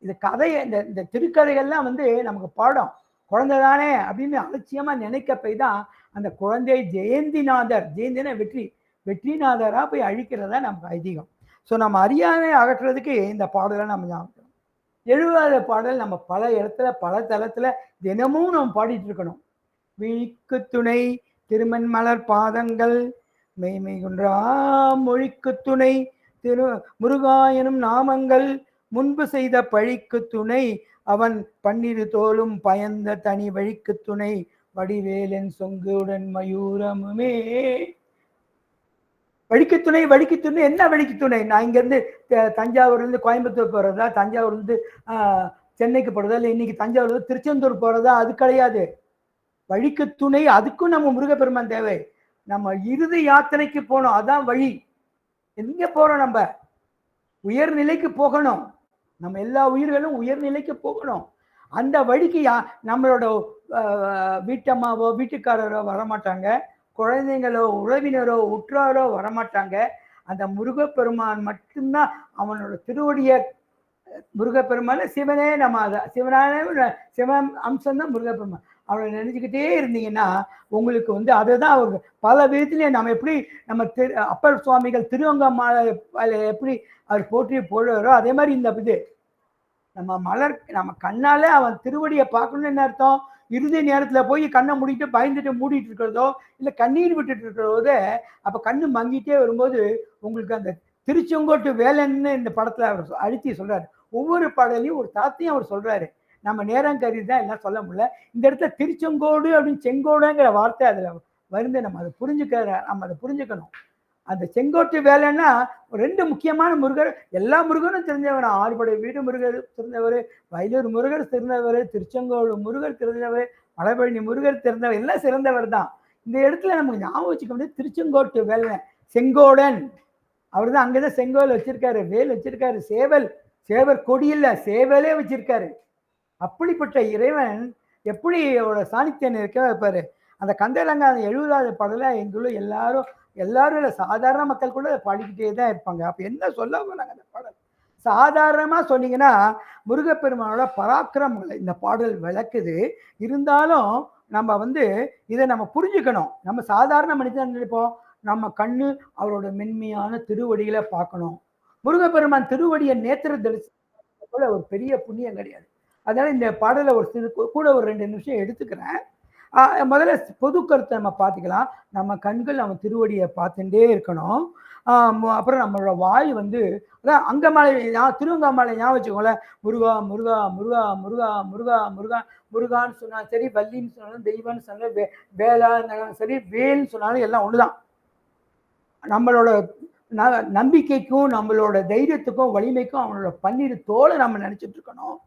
இது கதையை இந்த திருக்கதைகள்லாம் வந்து நமக்கு பாடம். குழந்தை தானே அப்படின்னு அலட்சியமா நினைக்க போய் தான் அந்த குழந்தையை ஜெயந்தினா வெற்றிநாதரா போய் அழிக்கிறதா நமக்கு ஐதீகம். ஸோ நம்ம அறியாமை அகற்றுறதுக்கு இந்த பாடலை நம்ம ஞாபகம். 70வது பாடல் நம்ம பல இடத்துல பல தளத்துல தினமும் நம்ம பாடிட்டு இருக்கணும். விழிக்கு துணை திருமண் மலர் பாதங்கள் மெய்மை குன்றா மொழிக்கு துணை திரு முருகாயனும் நாமங்கள் முன்பு செய்த பழிக்கு துணை அவன் பன்னிரு தோளும் பயந்த தனி வழிக்கு துணை வடிவேலன் சொங்குடன் மயூரமுமே. வழிக்குத்துணை என்ன வழிக்குத்துணை? நான் இங்கேருந்து தஞ்சாவூர்லேருந்து கோயம்புத்தூர் போகிறதா, தஞ்சாவூர்லேருந்து சென்னைக்கு போகிறதா, இல்லை இன்னைக்கு தஞ்சாவூர்லேருந்து திருச்செந்தூர் போகிறதா, அது கிடையாது. வழிக்குத்துணை அதுக்கும் நம்ம முருகப்பெருமான் தேவை. நம்ம இறுதி யாத்திரைக்கு போகணும், அதான் வழி. எங்க போறோம்? நம்ம உயர்நிலைக்கு போகணும். நம்ம எல்லா உயிர்களும் உயர்நிலைக்கு போகணும். அந்த வழிக்கு நம்மளோட வீட்டம்மாவோ வீட்டுக்காரரோ வரமாட்டாங்க, குழந்தைங்களோ உறவினரோ உற்றாரோ வரமாட்டாங்க. அந்த முருகப்பெருமான் மட்டும்தான். அவனோட திருவடிய முருகப்பெருமான சிவனே, நம்ம அதை சிவன் அம்சம்தான் முருகப்பெருமான். அவரை நினைச்சுக்கிட்டே இருந்தீங்கன்னா உங்களுக்கு வந்து அதுதான் அவர் பல விதத்திலேயே நம்ம எப்படி நம்ம அப்பர் சுவாமிகள் திருவங்கமாலை எப்படி அவர் போற்றி போடுவாரோ அதே மாதிரி இந்த இது நம்ம கண்ணால அவன் திருவடியை பார்க்கணும்னு என்ன அர்த்தம்? இறுதி நேரத்துல போய் கண்ணை மூடிட்டு மூடிட்டு இருக்கிறதோ இல்லை கண்ணீர் விட்டுட்டு இருக்கிறதோ, அப்ப கண்ணு மங்கிட்டே வரும்போது உங்களுக்கு அந்த திருச்செங்கோட்டு வேலன்னு இந்த படத்துல அவர் அழுத்தி சொல்றாரு. ஒவ்வொரு பாடலையும் ஒரு தாத்தையும் அவர் சொல்றாரு. நம்ம நேரம் கருதி தான் எல்லாம் சொல்ல முடியல. இந்த இடத்துல திருச்செங்கோடு அப்படின்னு செங்கோடுங்கிற வார்த்தை அதுல வந்து நம்ம அதை புரிஞ்சுக்கணும். அந்த செங்கோட்டு வேலைன்னா ரெண்டு முக்கியமான முருகர், எல்லா முருகரும் தெரிஞ்சவர். ஆறுபடை வீடு முருகர் தெரிந்தவர், வயலூர் முருகர் தெரிந்தவர், திருச்செங்கோடு முருகர் தெரிந்தவர், மலைப்பழனி முருகர் தெரிந்தவர், எல்லாம் சிறந்தவர் தான். இந்த இடத்துல நமக்கு ஞாபகம் வச்சுக்க முடியாது திருச்செங்கோட்டு வேலை. செங்கோடன் அவர் தான் அங்கதான் செங்கோல் வச்சிருக்காரு, வேல் வச்சிருக்காரு, சேவர் கொடியில்ல சேவலே வச்சிருக்காரு. அப்படிப்பட்ட இறைவன் எப்படி அவரோட சாணித்தியன் இருக்க வைப்பாரு. அந்த கந்தலங்க 70வது பாடல எங்குள்ள எல்லாரும் இல்லை, சாதாரண மக்கள் கூட பாடிக்கிட்டே தான் இருப்பாங்க. அப்ப என்ன சொல்ல வராங்க அந்த பாடல்? சாதாரணமா சொன்னீங்கன்னா முருகப்பெருமானோட பராக்கிரமங்களை இந்த பாடல் விளக்குது. இருந்தாலும் நம்ம வந்து இதை நம்ம புரிஞ்சுக்கணும். நம்ம சாதாரண மனிதன் நினைப்போம், நம்ம கண்ணு அவரோட மென்மையான திருவடிகளை பார்க்கணும். முருகப்பெருமான் திருவடியை நேத்திர தரிசனம் போல ஒரு பெரிய புண்ணியம் கிடையாது. அதனால இந்த பாடலை கூட ஒரு 2 நிமிஷம் எடுத்துக்கிறேன். முதல்ல பொது கருத்தை நம்ம பார்த்துக்கலாம். நம்ம கண்கள் நம்ம திருவடியை பார்த்துட்டே இருக்கணும். அப்புறம் நம்மளோட வாய் வந்து அதான் அங்கமாலை திருவங்கமாலை ஞாபகம் வச்சுக்கோங்களேன். முருகா முருகா முருகா முருகா முருகா முருகா முருகான்னு சொன்னாலும் சரி, வள்ளின்னு சொன்னாலும், தெய்வம்னு சொன்னாலும், வேலா சரி, வேல்னு சொன்னாலும் எல்லாம் ஒண்ணுதான். நம்மளோட நம்பிக்கைக்கும் நம்மளோட தைரியத்துக்கும் வலிமைக்கும் அவனோட பன்னிரு தோலை நம்ம நினைச்சிட்டு இருக்கணும்.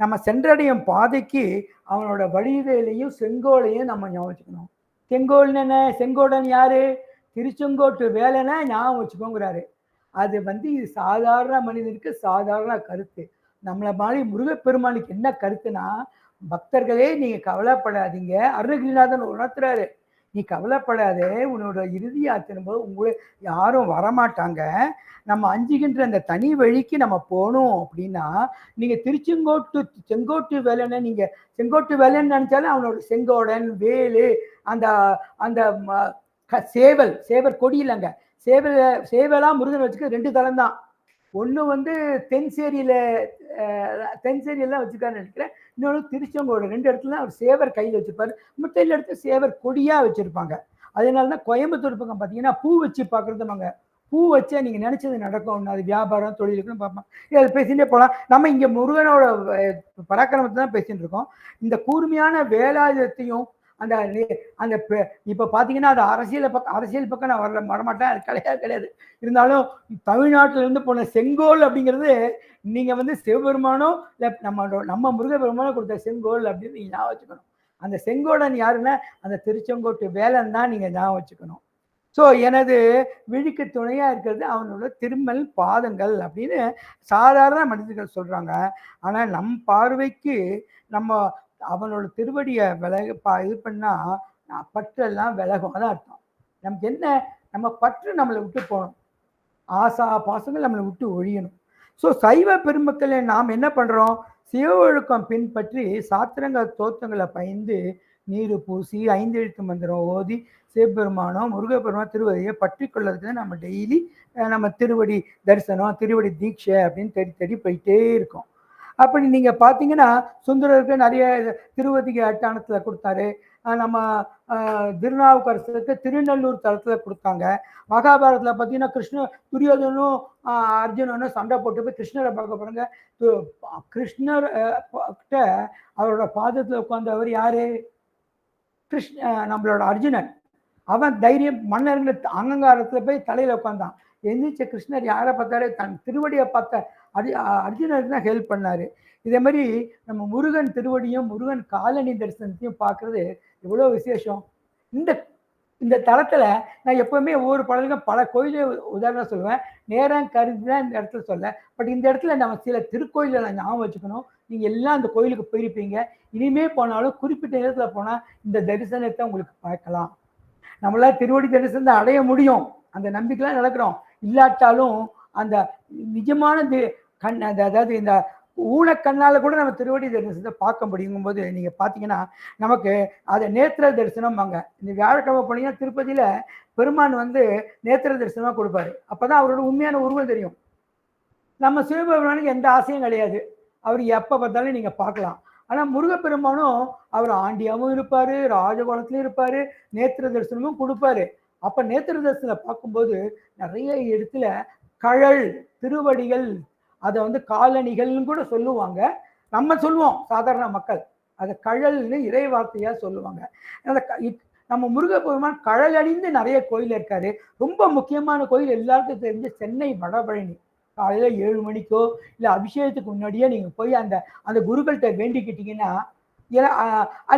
நம்ம சென்றடையும் பாதைக்கு அவனோட வடிவேலையும் செங்கோலையும் நம்ம ஞாபகம் வச்சுக்கணும். செங்கோல்னு என்ன? செங்கோடன் யாரு? திருச்செங்கோட்டு வேலைன்னா ஞாபகம் வச்சுக்கோங்கிறாரு. அது வந்து இது சாதாரண மனிதனுக்கு சாதாரண கருத்து. நம்மளை மாதிரி முருகப்பெருமானுக்கு என்ன கருத்துனா, பக்தர்களே நீங்க கவலைப்படாதீங்க, அருணகிரிநாதன் உணர்த்துறாரு. நீ கவலைப்படாதே, உன்னோட இறுதி யாத்திரைம்போது உங்களை யாரும் வரமாட்டாங்க. நம்ம அஞ்சுகின்ற அந்த தனி வழிக்கு நம்ம போகணும் அப்படின்னா நீங்க செங்கோட்டு வேலைன்னு நீங்க செங்கோட்டு வேலைன்னு நினைச்சாலும் அவனோட செங்கோடன் வேலு அந்த அந்த சேவர் கொடி இல்லைங்க, சேவலாம் முருகன் வச்சுக்க 2 தலம் தான். ஒன்று வந்து தென்சேரியெல்லாம் வச்சுருக்காருன்னு நினைக்கிறேன். இன்னொன்று திருச்செங்கோடு. 2 இடத்துல அவர் சேவர் கையில் வச்சுருப்பாரு. மற்ற இடத்துல சேவர் கொடியாக வச்சுருப்பாங்க. அதனால தான் கோயம்புத்தூர் பக்கம் பார்த்தீங்கன்னா பூ வச்சு பார்க்குறதுமாங்க. பூ வச்சா நீங்கள் நினச்சது நடக்கும். அது வியாபாரம் தொழிலுக்குன்னு பார்ப்பாங்க. அதை பேசிகிட்டே போகலாம். நம்ம இங்கே முருகனோட பராக்கிரமத்தை தான் பேசிகிட்டு இருக்கோம். இந்த கூர்மையான வேலாயுதத்தையும் அந்த இப்போ பார்த்தீங்கன்னா அது அரசியல் பக்கம் நான் வரமாட்டேன், அது கிடையாது. இருந்தாலும் தமிழ்நாட்டிலேருந்து போன செங்கோல் அப்படிங்கிறது நீங்கள் வந்து சிவபெருமானோ இல்லை நம்ம முருகப்பெருமானோ கொடுத்த செங்கோல் அப்படின்னு நீங்கள் ஞாபகம் வச்சுக்கணும். அந்த செங்கோடன் யாருன்னா அந்த திருச்செங்கோட்டு வேலன் தான் நீங்கள் ஞாபகம் வச்சுக்கணும். ஸோ எனது விழிக்கு துணையாக இருக்கிறது அவனோட திருமல் பாதங்கள் அப்படின்னு சாதாரண மனிதர்கள் சொல்கிறாங்க. ஆனால் நம் பார்வைக்கு நம்ம அவனோட திருவடியை இது பண்ணா பற்றெல்லாம் விலகும். அதான் அர்த்தம். நமக்கு என்ன, நம்ம பற்று நம்மளை விட்டு போகணும், ஆசா பாசங்கள் நம்மளை விட்டு ஒழியணும். ஸோ சைவ பெருமக்களை நாம் என்ன பண்றோம், சிவ ஒழுக்கம் பின்பற்றி சாத்திரங்கள் தோற்றங்களை பயந்து நீரு பூசி 5 எழுத்து மந்திரம் ஓதி சிவபெருமானோ முருகப்பெருமானோ திருவடியை பற்றி கொள்வதுக்கு நம்ம டெய்லி நம்ம திருவடி தரிசனம் திருவடி தீட்சை அப்படின்னு தேடி தேடி போயிட்டே இருக்கோம். அப்படி நீங்க பார்த்தீங்கன்னா சுந்தரருக்கு நிறைய திருவதிகை அட்டாணத்துல கொடுத்தாரு. நம்ம திருநாவுக்கரசருக்கு திருநெல்லூர் தளத்துல கொடுத்தாங்க. மகாபாரதத்துல பார்த்தீங்கன்னா துரியோதனும் அர்ஜுனனும் சண்டை போட்டு போய் கிருஷ்ணரை பார்க்க போறாங்க. கிருஷ்ணர் கிட்ட அவரோட பாதத்துல உட்கார்ந்தவர் யாரு, நம்மளோட அர்ஜுனன். அவன் தைரியம் மன்னர்கள் அகங்காரத்துல போய் தலையில உட்கார்ந்தான். எந்திரிச்ச கிருஷ்ணர் யாரை பார்த்தாரு, தன் திருவடியை பார்த்த அர்ஜுனருக்கு தான் ஹெல்ப் பண்ணாரு. இதே மாதிரி நம்ம முருகன் திருவடியும் முருகன் காலனி தரிசனத்தையும் பார்க்கறது எவ்வளோ விசேஷம். இந்த இந்த தளத்துல நான் எப்பவுமே ஒவ்வொரு பாடலுக்கும் பல கோயிலை உதாரணம் சொல்லுவேன், நேரம் கருதி தான் இந்த இடத்துல சொல்ல. பட் இந்த இடத்துல நம்ம சில திருக்கோயிலை நான் ஞாபகம் வச்சுக்கணும். நீங்க எல்லாம் அந்த கோயிலுக்கு போயிருப்பீங்க, இனிமே போனாலும் குறிப்பிட்ட நேரத்துல போனா இந்த தரிசனத்தை உங்களுக்கு பார்க்கலாம். நம்மளால திருவடி தரிசனத்தை அடைய முடியும், அந்த நம்பிக்கைலாம் நடக்கிறோம். இல்லாட்டாலும் அந்த நிஜமான அதாவது இந்த ஊனக்கண்ணால கூட நம்ம திருவடி தரிசனத்தை பார்க்க முடியும் போது நீங்க பாத்தீங்கன்னா நமக்கு அதை நேத்திர தரிசனம் வாங்க. இந்த வியாழக்கிழமை போனீங்கன்னா திருப்பதியில பெருமான் நேத்திர தரிசனமா கொடுப்பாரு. அப்பதான் அவரோட உண்மையான உருவம் தெரியும். நம்ம சிவபெருமானுக்கு எந்த ஆசையும் கிடையாது, அவர் எப்ப பார்த்தாலும் நீங்க பார்க்கலாம். ஆனா முருகப்பெருமானும் அவர் ஆண்டியாவும் இருப்பாரு, ராஜகோலத்திலும் இருப்பாரு, நேத்திர தரிசனமும் கொடுப்பாரு. அப்ப நேத்திர தரிசனம் பார்க்கும்போது நிறைய இடத்துல கழல் திருவடிகள், அதை காலணிகள்னு கூட சொல்லுவாங்க. நம்ம சொல்லுவோம் சாதாரண மக்கள், அதை கழல்னு இறை வார்த்தையா சொல்லுவாங்க. நம்ம முருகப்பெருமான் கழல் அணிந்து நிறைய கோயில் இருக்காரு. ரொம்ப முக்கியமான கோயில் எல்லாருக்கும் தெரிஞ்ச சென்னை வடபழனி. காலையில 7 மணிக்கோ இல்லை அபிஷேகத்துக்கு முன்னாடியே நீங்க போய் அந்த அந்த குருக்கள்கிட்ட வேண்டிக்கிட்டீங்கன்னா,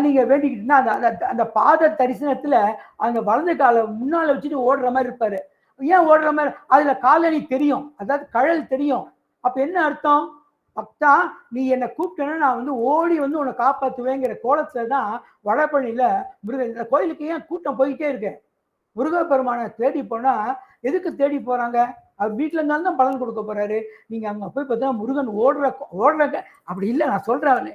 நீங்க வேண்டிக்கிட்டீங்கன்னா அந்த அந்த பாத தரிசனத்துல அந்த வலது காலை முன்னால வச்சுட்டு ஓடுற மாதிரி இருப்பாரு. ஏன் ஓடுற மாதிரி, அதுல காலணி தெரியும், அதாவது கழல் தெரியும். அப்ப என்ன அர்த்தம், பக்தா நீ என்னை கூப்பிட்டேன்னா நான் ஓடி உன்னை காப்பாற்றுவேங்கிற கோலத்துல தான் வடபழனியில முருகன். இந்த கோயிலுக்கு ஏன் கூட்டம் போயிட்டே இருக்கு, முருகப்பெருமானை தேடி போனா எதுக்கு தேடி போறாங்க, அவர் வீட்டுல இருந்தாலும் தான் பலன் கொடுக்க போறாரு. நீங்க அங்க போய் பார்த்தா முருகன் ஓடுற அப்படி இல்லை, நான் சொல்றேன்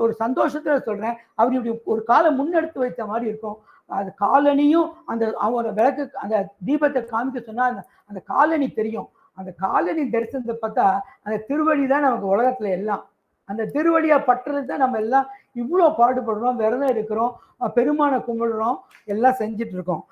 ஒரு சந்தோஷத்துல சொல்றேன். அவர் இப்படி ஒரு காலை முன்னெடுத்து வைத்த மாதிரி இருக்கும். அது காலனியும் அந்த அவரோட விளக்கு அந்த தீபத்தை காமிக்க சொன்னா அந்த காலனி தெரியும். அந்த காலனி தரிசனத்தை பார்த்தா அந்த திருவடி தான் நமக்கு உலகத்துல எல்லாம். அந்த திருவடியை பற்றுறது தான் நம்ம எல்லாம் இவ்வளோ பாடுபடுறோம், விரதம் இருக்கிறோம், பெருமானை கும்பிடுறோம், எல்லாம் செஞ்சுட்டு இருக்கோம்.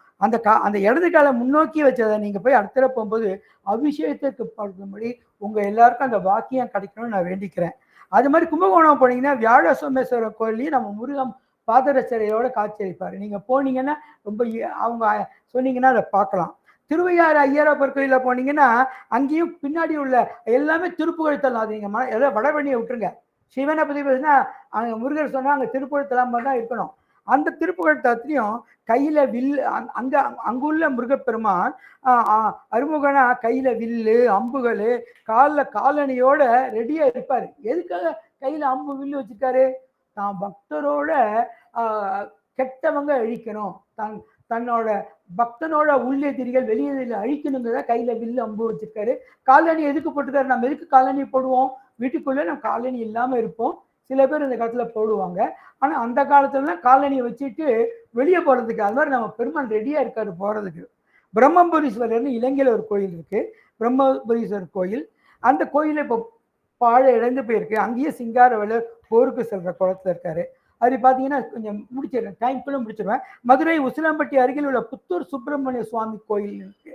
அந்த இடது காலை முன்னோக்கி வச்சதை நீங்க போய் அடுத்த போகும்போது அபிஷேகத்துக்கு பார்க்கும்படி உங்க எல்லாருக்கும் அந்த வாக்கியம் கிடைக்கணும்னு நான் வேண்டிக்கிறேன். அது மாதிரி கும்பகோணம் போனீங்கன்னா வியாழ சோமேஸ்வரர் கோயிலையும் நம்ம முருகன் பாதரச்சரையோட காட்சியளிப்பாரு. நீங்க போனீங்கன்னா ரொம்ப அவங்க சொன்னீங்கன்னா அதை பார்க்கலாம். திருவையாறு ஐயரப்பர் கோயில போனீங்கன்னா அங்கேயும் பின்னாடி உள்ள எல்லாமே திருப்புகழ் தலம். அது நீங்க ஏதோ வடபழனியை விட்டுருங்க, சிவனை பத்தி பேசுனா அங்க முருகர் சொன்னா அங்க திருப்புகழ் தலமா தான் இருக்கணும். அந்த திருப்புகழ் தலத்திலையும் கையில வில்லு, அங்குள்ள முருகப்பெருமான் அருமுகனா கையில வில்லு அம்புகள் காலில் காலணியோட ரெடியா இருப்பாரு. எதுக்காக கையில அம்பு வில்லு வச்சிருக்காரு, தான் பக்தரோட கெட்டவங்க அழிக்கணும், தன்னோட பக்தனோட உள்ளெதிரிகள் வெளியெதிரிகள் அழிக்கணுங்கிறத கையில வில்லு அம்பு வச்சிருக்காரு. காலணி எதுக்கு போட்டுக்காரு, நம்ம எதுக்கு காலணி போடுவோம், வீட்டுக்குள்ள நம்ம காலணி இல்லாம இருப்போம், சில பேர் இந்த காலத்துல போடுவாங்க. ஆனா அந்த காலத்துல காலணியை வச்சுட்டு வெளியே போறதுக்கு, அது மாதிரி நம்ம பெருமான் ரெடியா இருக்காரு போறதுக்கு. பிரம்மபுரீஸ்வரர்னு இலங்கையில ஒரு கோயில் இருக்கு, பிரம்மபுரீஸ்வரர் கோயில். அந்த கோயில இப்போ பாழ இழந்து போயிருக்கு. அங்கேயே சிங்காரவேலர் போருக்கு செல்ற குளத்துல இருக்காரு. அது பார்த்தீங்கன்னா கொஞ்சம் முடிச்சிடுறேன், டைம்குள்ள முடிச்சிடுவேன். மதுரை உசிலம்பட்டி அருகில் உள்ள புத்தூர் சுப்பிரமணிய சுவாமி கோயில் இருக்கு.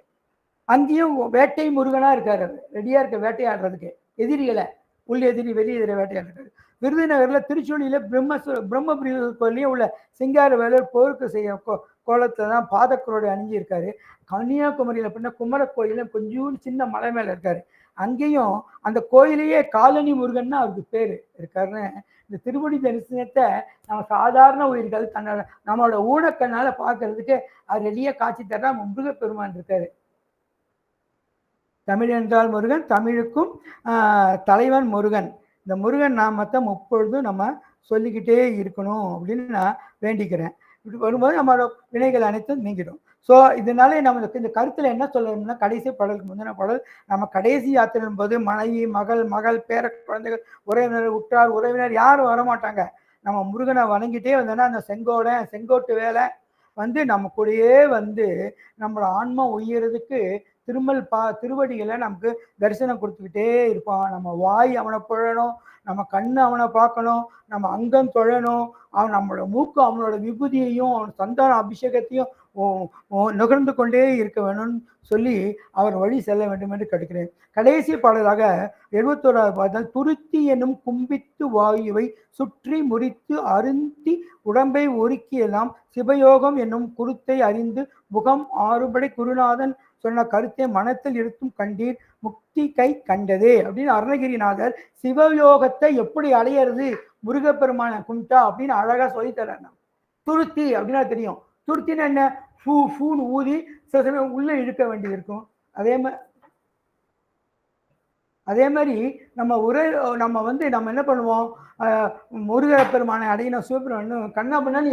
அங்கேயும் வேட்டை முருகனா இருக்காரு, ரெடியா இருக்க வேட்டையாடுறதுக்கு, எதிரிகளை உள்ள எதிரி வெளி எதிரி வேட்டையாடுறாரு. விருதுநகர்ல திருச்சூழியில பிரம்மபுரீஸ்வரர் கோயிலையும் உள்ள சிங்காரவேலர் போருக்கு செய்ய கோலத்துல தான் பாதக்கரோடு அணிஞ்சிருக்காரு. கன்னியாகுமரியில பண்ண குமர கோயிலும் கொஞ்சம் சின்ன மலை மேல இருக்காரு. அங்கேயும் அந்த கோயிலையே காலனி முருகன்னா அவருக்கு பேரு இருக்காருன்னு. இந்த திருவடி தரிசனத்தை நம்ம சாதாரண உயிர்கள் நம்மளோட ஊனக்கண்ணால பார்க்கறதுக்கு அது ரெடியா காட்சி தர்றா முருகப்பெருமான் இருக்காரு. தமிழ் என்றால் முருகன், தமிழுக்கும் தலைவன் முருகன். இந்த முருகன் நாமத்தை முப்பொழுதும் நம்ம சொல்லிக்கிட்டே இருக்கணும் அப்படின்னு நான் வேண்டிக்கிறேன். இப்படி வரும்போது நம்மளோட வினைகள் அனைத்தும் நீங்கிடும். ஸோ இதனாலே நம்மளுக்கு இந்த கருத்துல என்ன சொல்லணும்னா, கடைசி பாடலுக்கு முந்தின பாடல், நம்ம கடைசி யாத்திரையின் போது மனைவி, மகள், பேர குழந்தைகள், உறவினர், உற்றார், உறவினர் யாரும் வரமாட்டாங்க. நம்ம முருகனை வணங்கிட்டே வந்தோன்னா அந்த செங்கோட்டு வேலை வந்து நம்ம கூடயே வந்து நம்மளோட ஆன்மா உயர்றதுக்கு திருவடிகளை நமக்கு தரிசனம் கொடுத்துக்கிட்டே இருப்பான். நம்ம வாய் அவனை புழணும், நம்ம கண்ணு அவனை பார்க்கணும், நம்ம அங்கம் தொழணும், நம்மளோட மூக்கு அவனோட விபூதியையும் அவன் சந்தான அபிஷேகத்தையும் நுகர்ந்து கொண்டே இருக்க வேணும்னு சொல்லி அவர் வழி செல்ல வேண்டும் என்று கேட்கிறேன். கடைசி பாடலாக 71வது பாடல், துருத்தி எனும் கும்பித்து வாயுவை சுற்றி முறித்து அருந்தி உடம்பை ஒருக்கியெல்லாம் சிவயோகம் என்னும் குருத்தை அறிந்து முகம் ஆறுபடை குருநாதன் சொன்ன கருத்தை மனத்தில் இருக்கும் கண்டீர் முக்தி கை கண்டதே அப்படின்னு அருணகிரிநாதர் சிவயோகத்தை எப்படி அடையிறது முருகப்பெருமான கும்பிட்டா அப்படின்னு அழகா சொல்லித்தர. துருத்தி அப்படின்னா தெரியும். துருத்தின்னா என்ன? ஃபூன்னு ஊதி சில சமயம் உள்ள இழுக்க வேண்டியது இருக்கும். அதே மாதிரி நம்ம வந்து நம்ம என்ன பண்ணுவோம், முருகப்பெருமானை அடையின சிவபெருமான் கண்ணாபண்ணு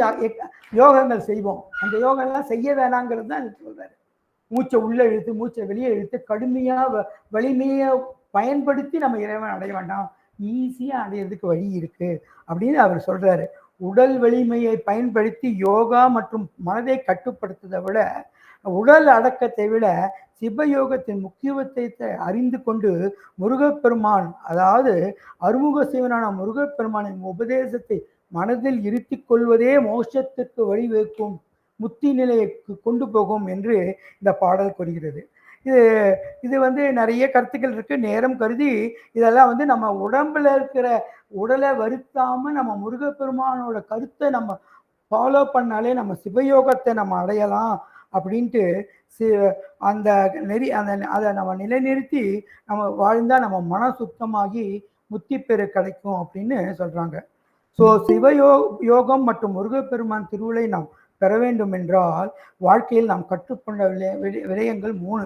யோகங்கள் செய்வோம். அந்த யோகம்லாம் செய்ய வேணாங்கிறது தான் சொல்றாரு. மூச்சை உள்ள இழுத்து மூச்சை வெளியே இழுத்து கடுமையா வலிமையை பயன்படுத்தி நம்ம இறைவன் அடைய வேண்டாம், ஈஸியா அடையிறதுக்கு வழி இருக்கு அப்படின்னு அவர் சொல்றாரு. உடல் வலிமையை பயன்படுத்தி யோகா மற்றும் மனதை கட்டுப்படுத்துவதை விட, உடல் அடக்கத்தை விட சிவயோகத்தின் முக்கியத்துவத்தை அறிந்து கொண்டு முருகப்பெருமான், அதாவது அருமுக சிவனான முருகப்பெருமானின் உபதேசத்தை மனதில் இருத்தி கொள்வதே மோட்சத்திற்கு வழிவகுக்கும், முத்தி நிலைக்கு கொண்டு போகும் என்று இந்த பாடல் கூறுகிறது. இது வந்து நிறைய கருத்துக்கள் இருக்கு. நேரம் கருதி இதெல்லாம் வந்து நம்ம உடம்புல இருக்கிற உடலை வருத்தாம நம்ம முருகப்பெருமானோட கருத்தை நம்ம ஃபாலோ பண்ணாலே நம்ம சிவயோகத்தை நம்ம அடையலாம் அப்படின்ட்டு அந்த அதை நம்ம நிலைநிறுத்தி நம்ம வாழ்ந்தா நம்ம மன சுத்தமாகி முத்தி பெரு கிடைக்கும் அப்படின்னு சொல்றாங்க. ஸோ யோகம் மற்றும் முருகப்பெருமான் திருவுளை நாம் பெற வேண்டும் என்றால் வாழ்க்கையில் நாம் கற்றுக்கொண்ட விடயங்கள் 3: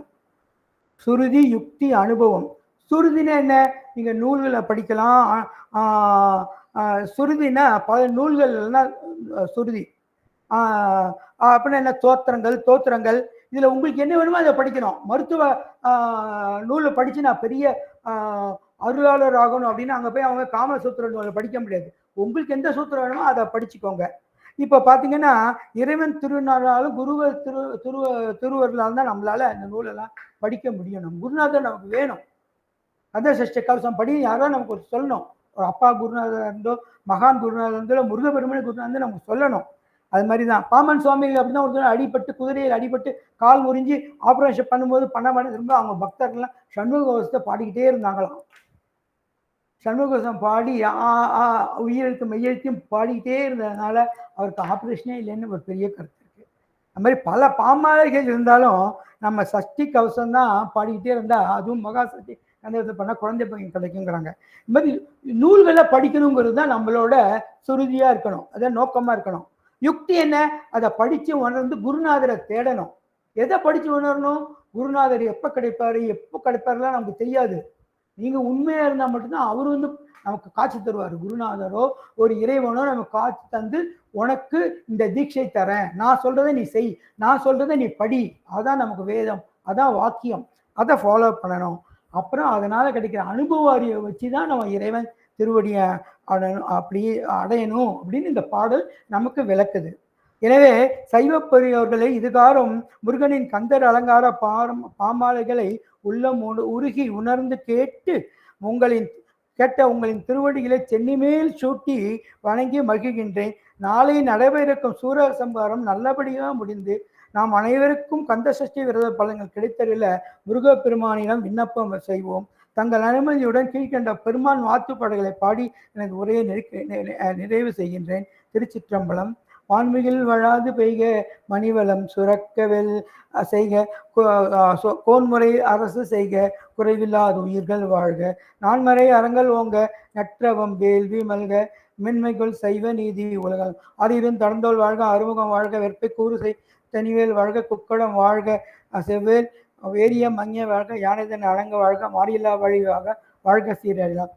சுருதி, யுக்தி, அனுபவம். சுருதினா என்ன? நீங்க நூல்களை படிக்கலாம். சுருதினா பல நூல்கள்னா சுருதி. அப்படின்னா என்ன? தோத்திரங்கள். இதுல உங்களுக்கு என்ன வேணுமோ அதை படிக்கணும். மருத்துவ நூலை படிச்சு நான் பெரிய அருளாளர் ஆகணும் அப்படின்னு அங்க போய் அவங்க காமசூத்திர நூலை படிக்க முடியாது. உங்களுக்கு எந்த சூத்திரம் வேணுமோ அதை படிச்சுக்கோங்க. இப்ப பாத்தீங்கன்னா இறைவன் திருநாளாலும் திருவருளால் தான் நம்மளால இந்த நூலெல்லாம் படிக்க முடியும். நம்ம குருநாதர் நமக்கு வேணும். கந்த சஷ்டி கவசம் படி யாரோ நமக்கு ஒரு சொல்லணும். ஒரு அப்பா குருநாதர் இருந்தோ, மகான் குருநாதர் இருந்தோ, முருகப்பெருமான் குருநாதர் நமக்கு சொல்லணும். அது மாதிரிதான் பாமன் சுவாமிகள் அப்படின்னா ஒரு அடிபட்டு, குதிரையில் அடிபட்டு கால் முறிஞ்சு ஆபரேஷன் பண்ணும்போது பண்ண திரும்ப அவங்க பக்தர்கள்லாம் சண்முக கவசத்தை பாடிக்கிட்டே இருந்தாங்களாம். சண்முகவசம் பாடி உயிரெழுத்து மெய்யெழுத்தையும் பாடிக்கிட்டே இருந்ததுனால அவருக்கு ஆப்ரேஷனே இல்லைன்னு ஒரு பெரிய கருத்து இருக்கு. அது மாதிரி பல பாமாலைகள் இருந்தாலும் நம்ம சஷ்டி கவசம் தான் பாடிக்கிட்டே இருந்தா, அதுவும் மகா சஷ்டி அந்த பண்ணா குழந்தை பையன் கிடைக்குங்கிறாங்க. இந்த மாதிரி நூல்களை படிக்கணுங்கிறது தான் நம்மளோட சுருதியா இருக்கணும், அதான் நோக்கமா இருக்கணும். யுக்தி என்ன? அதை படிச்சு உணர்ந்து குருநாதரை தேடணும். எதை படிச்சு உணரணும்? குருநாதர் எப்போ கிடைப்பாருலாம் நமக்கு தெரியாது. நீங்க உண்மையா இருந்தா மட்டும்தான் அவர் வந்து நமக்கு காட்சி தருவார். குருநாதரோ ஒரு இறைவனோ நமக்கு காட்சி தந்து, உனக்கு இந்த தீட்சை தரேன், நான் சொல்றதை நீ செய், நான் சொல்றதை நீ படி, அதான் நமக்கு வேதம், அதான் வாக்கியம், அதை ஃபாலோ பண்ணணும். அப்புறம் அதனால கிடைக்கிற அனுபவ அறிவை வச்சுதான் நம்ம இறைவன் திருவடியை அப்படியே அடையணும் அப்படின்னு இந்த பாடல் நமக்கு விளக்குது. எனவே சைவ பெரியோர்களை இதுகாரும் முருகனின் கந்தர் அலங்கார பாமாலைகளை உள்ளம் உருகி உணர்ந்து உங்களின் திருவடிகளை சென்னிமேல் சூட்டி வணங்கி மகிழ்கின்றேன். நாளை நடைபெறும் சூரசம்ஹாரம் நல்லபடியாக முடிந்து நாம் அனைவருக்கும் கந்த சஷ்டி விரத பலன்கள் கிடைத்தறில முருகப்பெருமானிடம் விண்ணப்பம் செய்வோம். தங்கள் அனுமதியுடன் கீழ்கண்ட பெருமான் வாத்துப்பாடுகளை பாடி எனது உரையை நிறைவு செய்கின்றேன். திருச்சிற்றம்பலம். வான்மிகில் வழாது பெய்க மணிவளம் சுரக்கவெல் செய்க, கோன்முறை அரசு செய்க, குறைவில்லாத உயிர்கள் வாழ்க, நான்மறை அறங்கள் ஓங்க, நற்றவம் வேள்வி மல்க, மென்மைகள் சைவ நீதி உலகம் ஆதிரும் தடந்தோல் வாழ்க, அறுமுகம் வாழ்க, வெற்பை கூறு தனிவேல் வாழ்க, குக்கடம் வாழ்க, செவ்வேல் வேரியம் மங்கிய வாழ்க, யானைதன் அடங்க வாழ்க, மாறியில்லா வழி வாழ்க, வாழ்க சீரழிலாம்.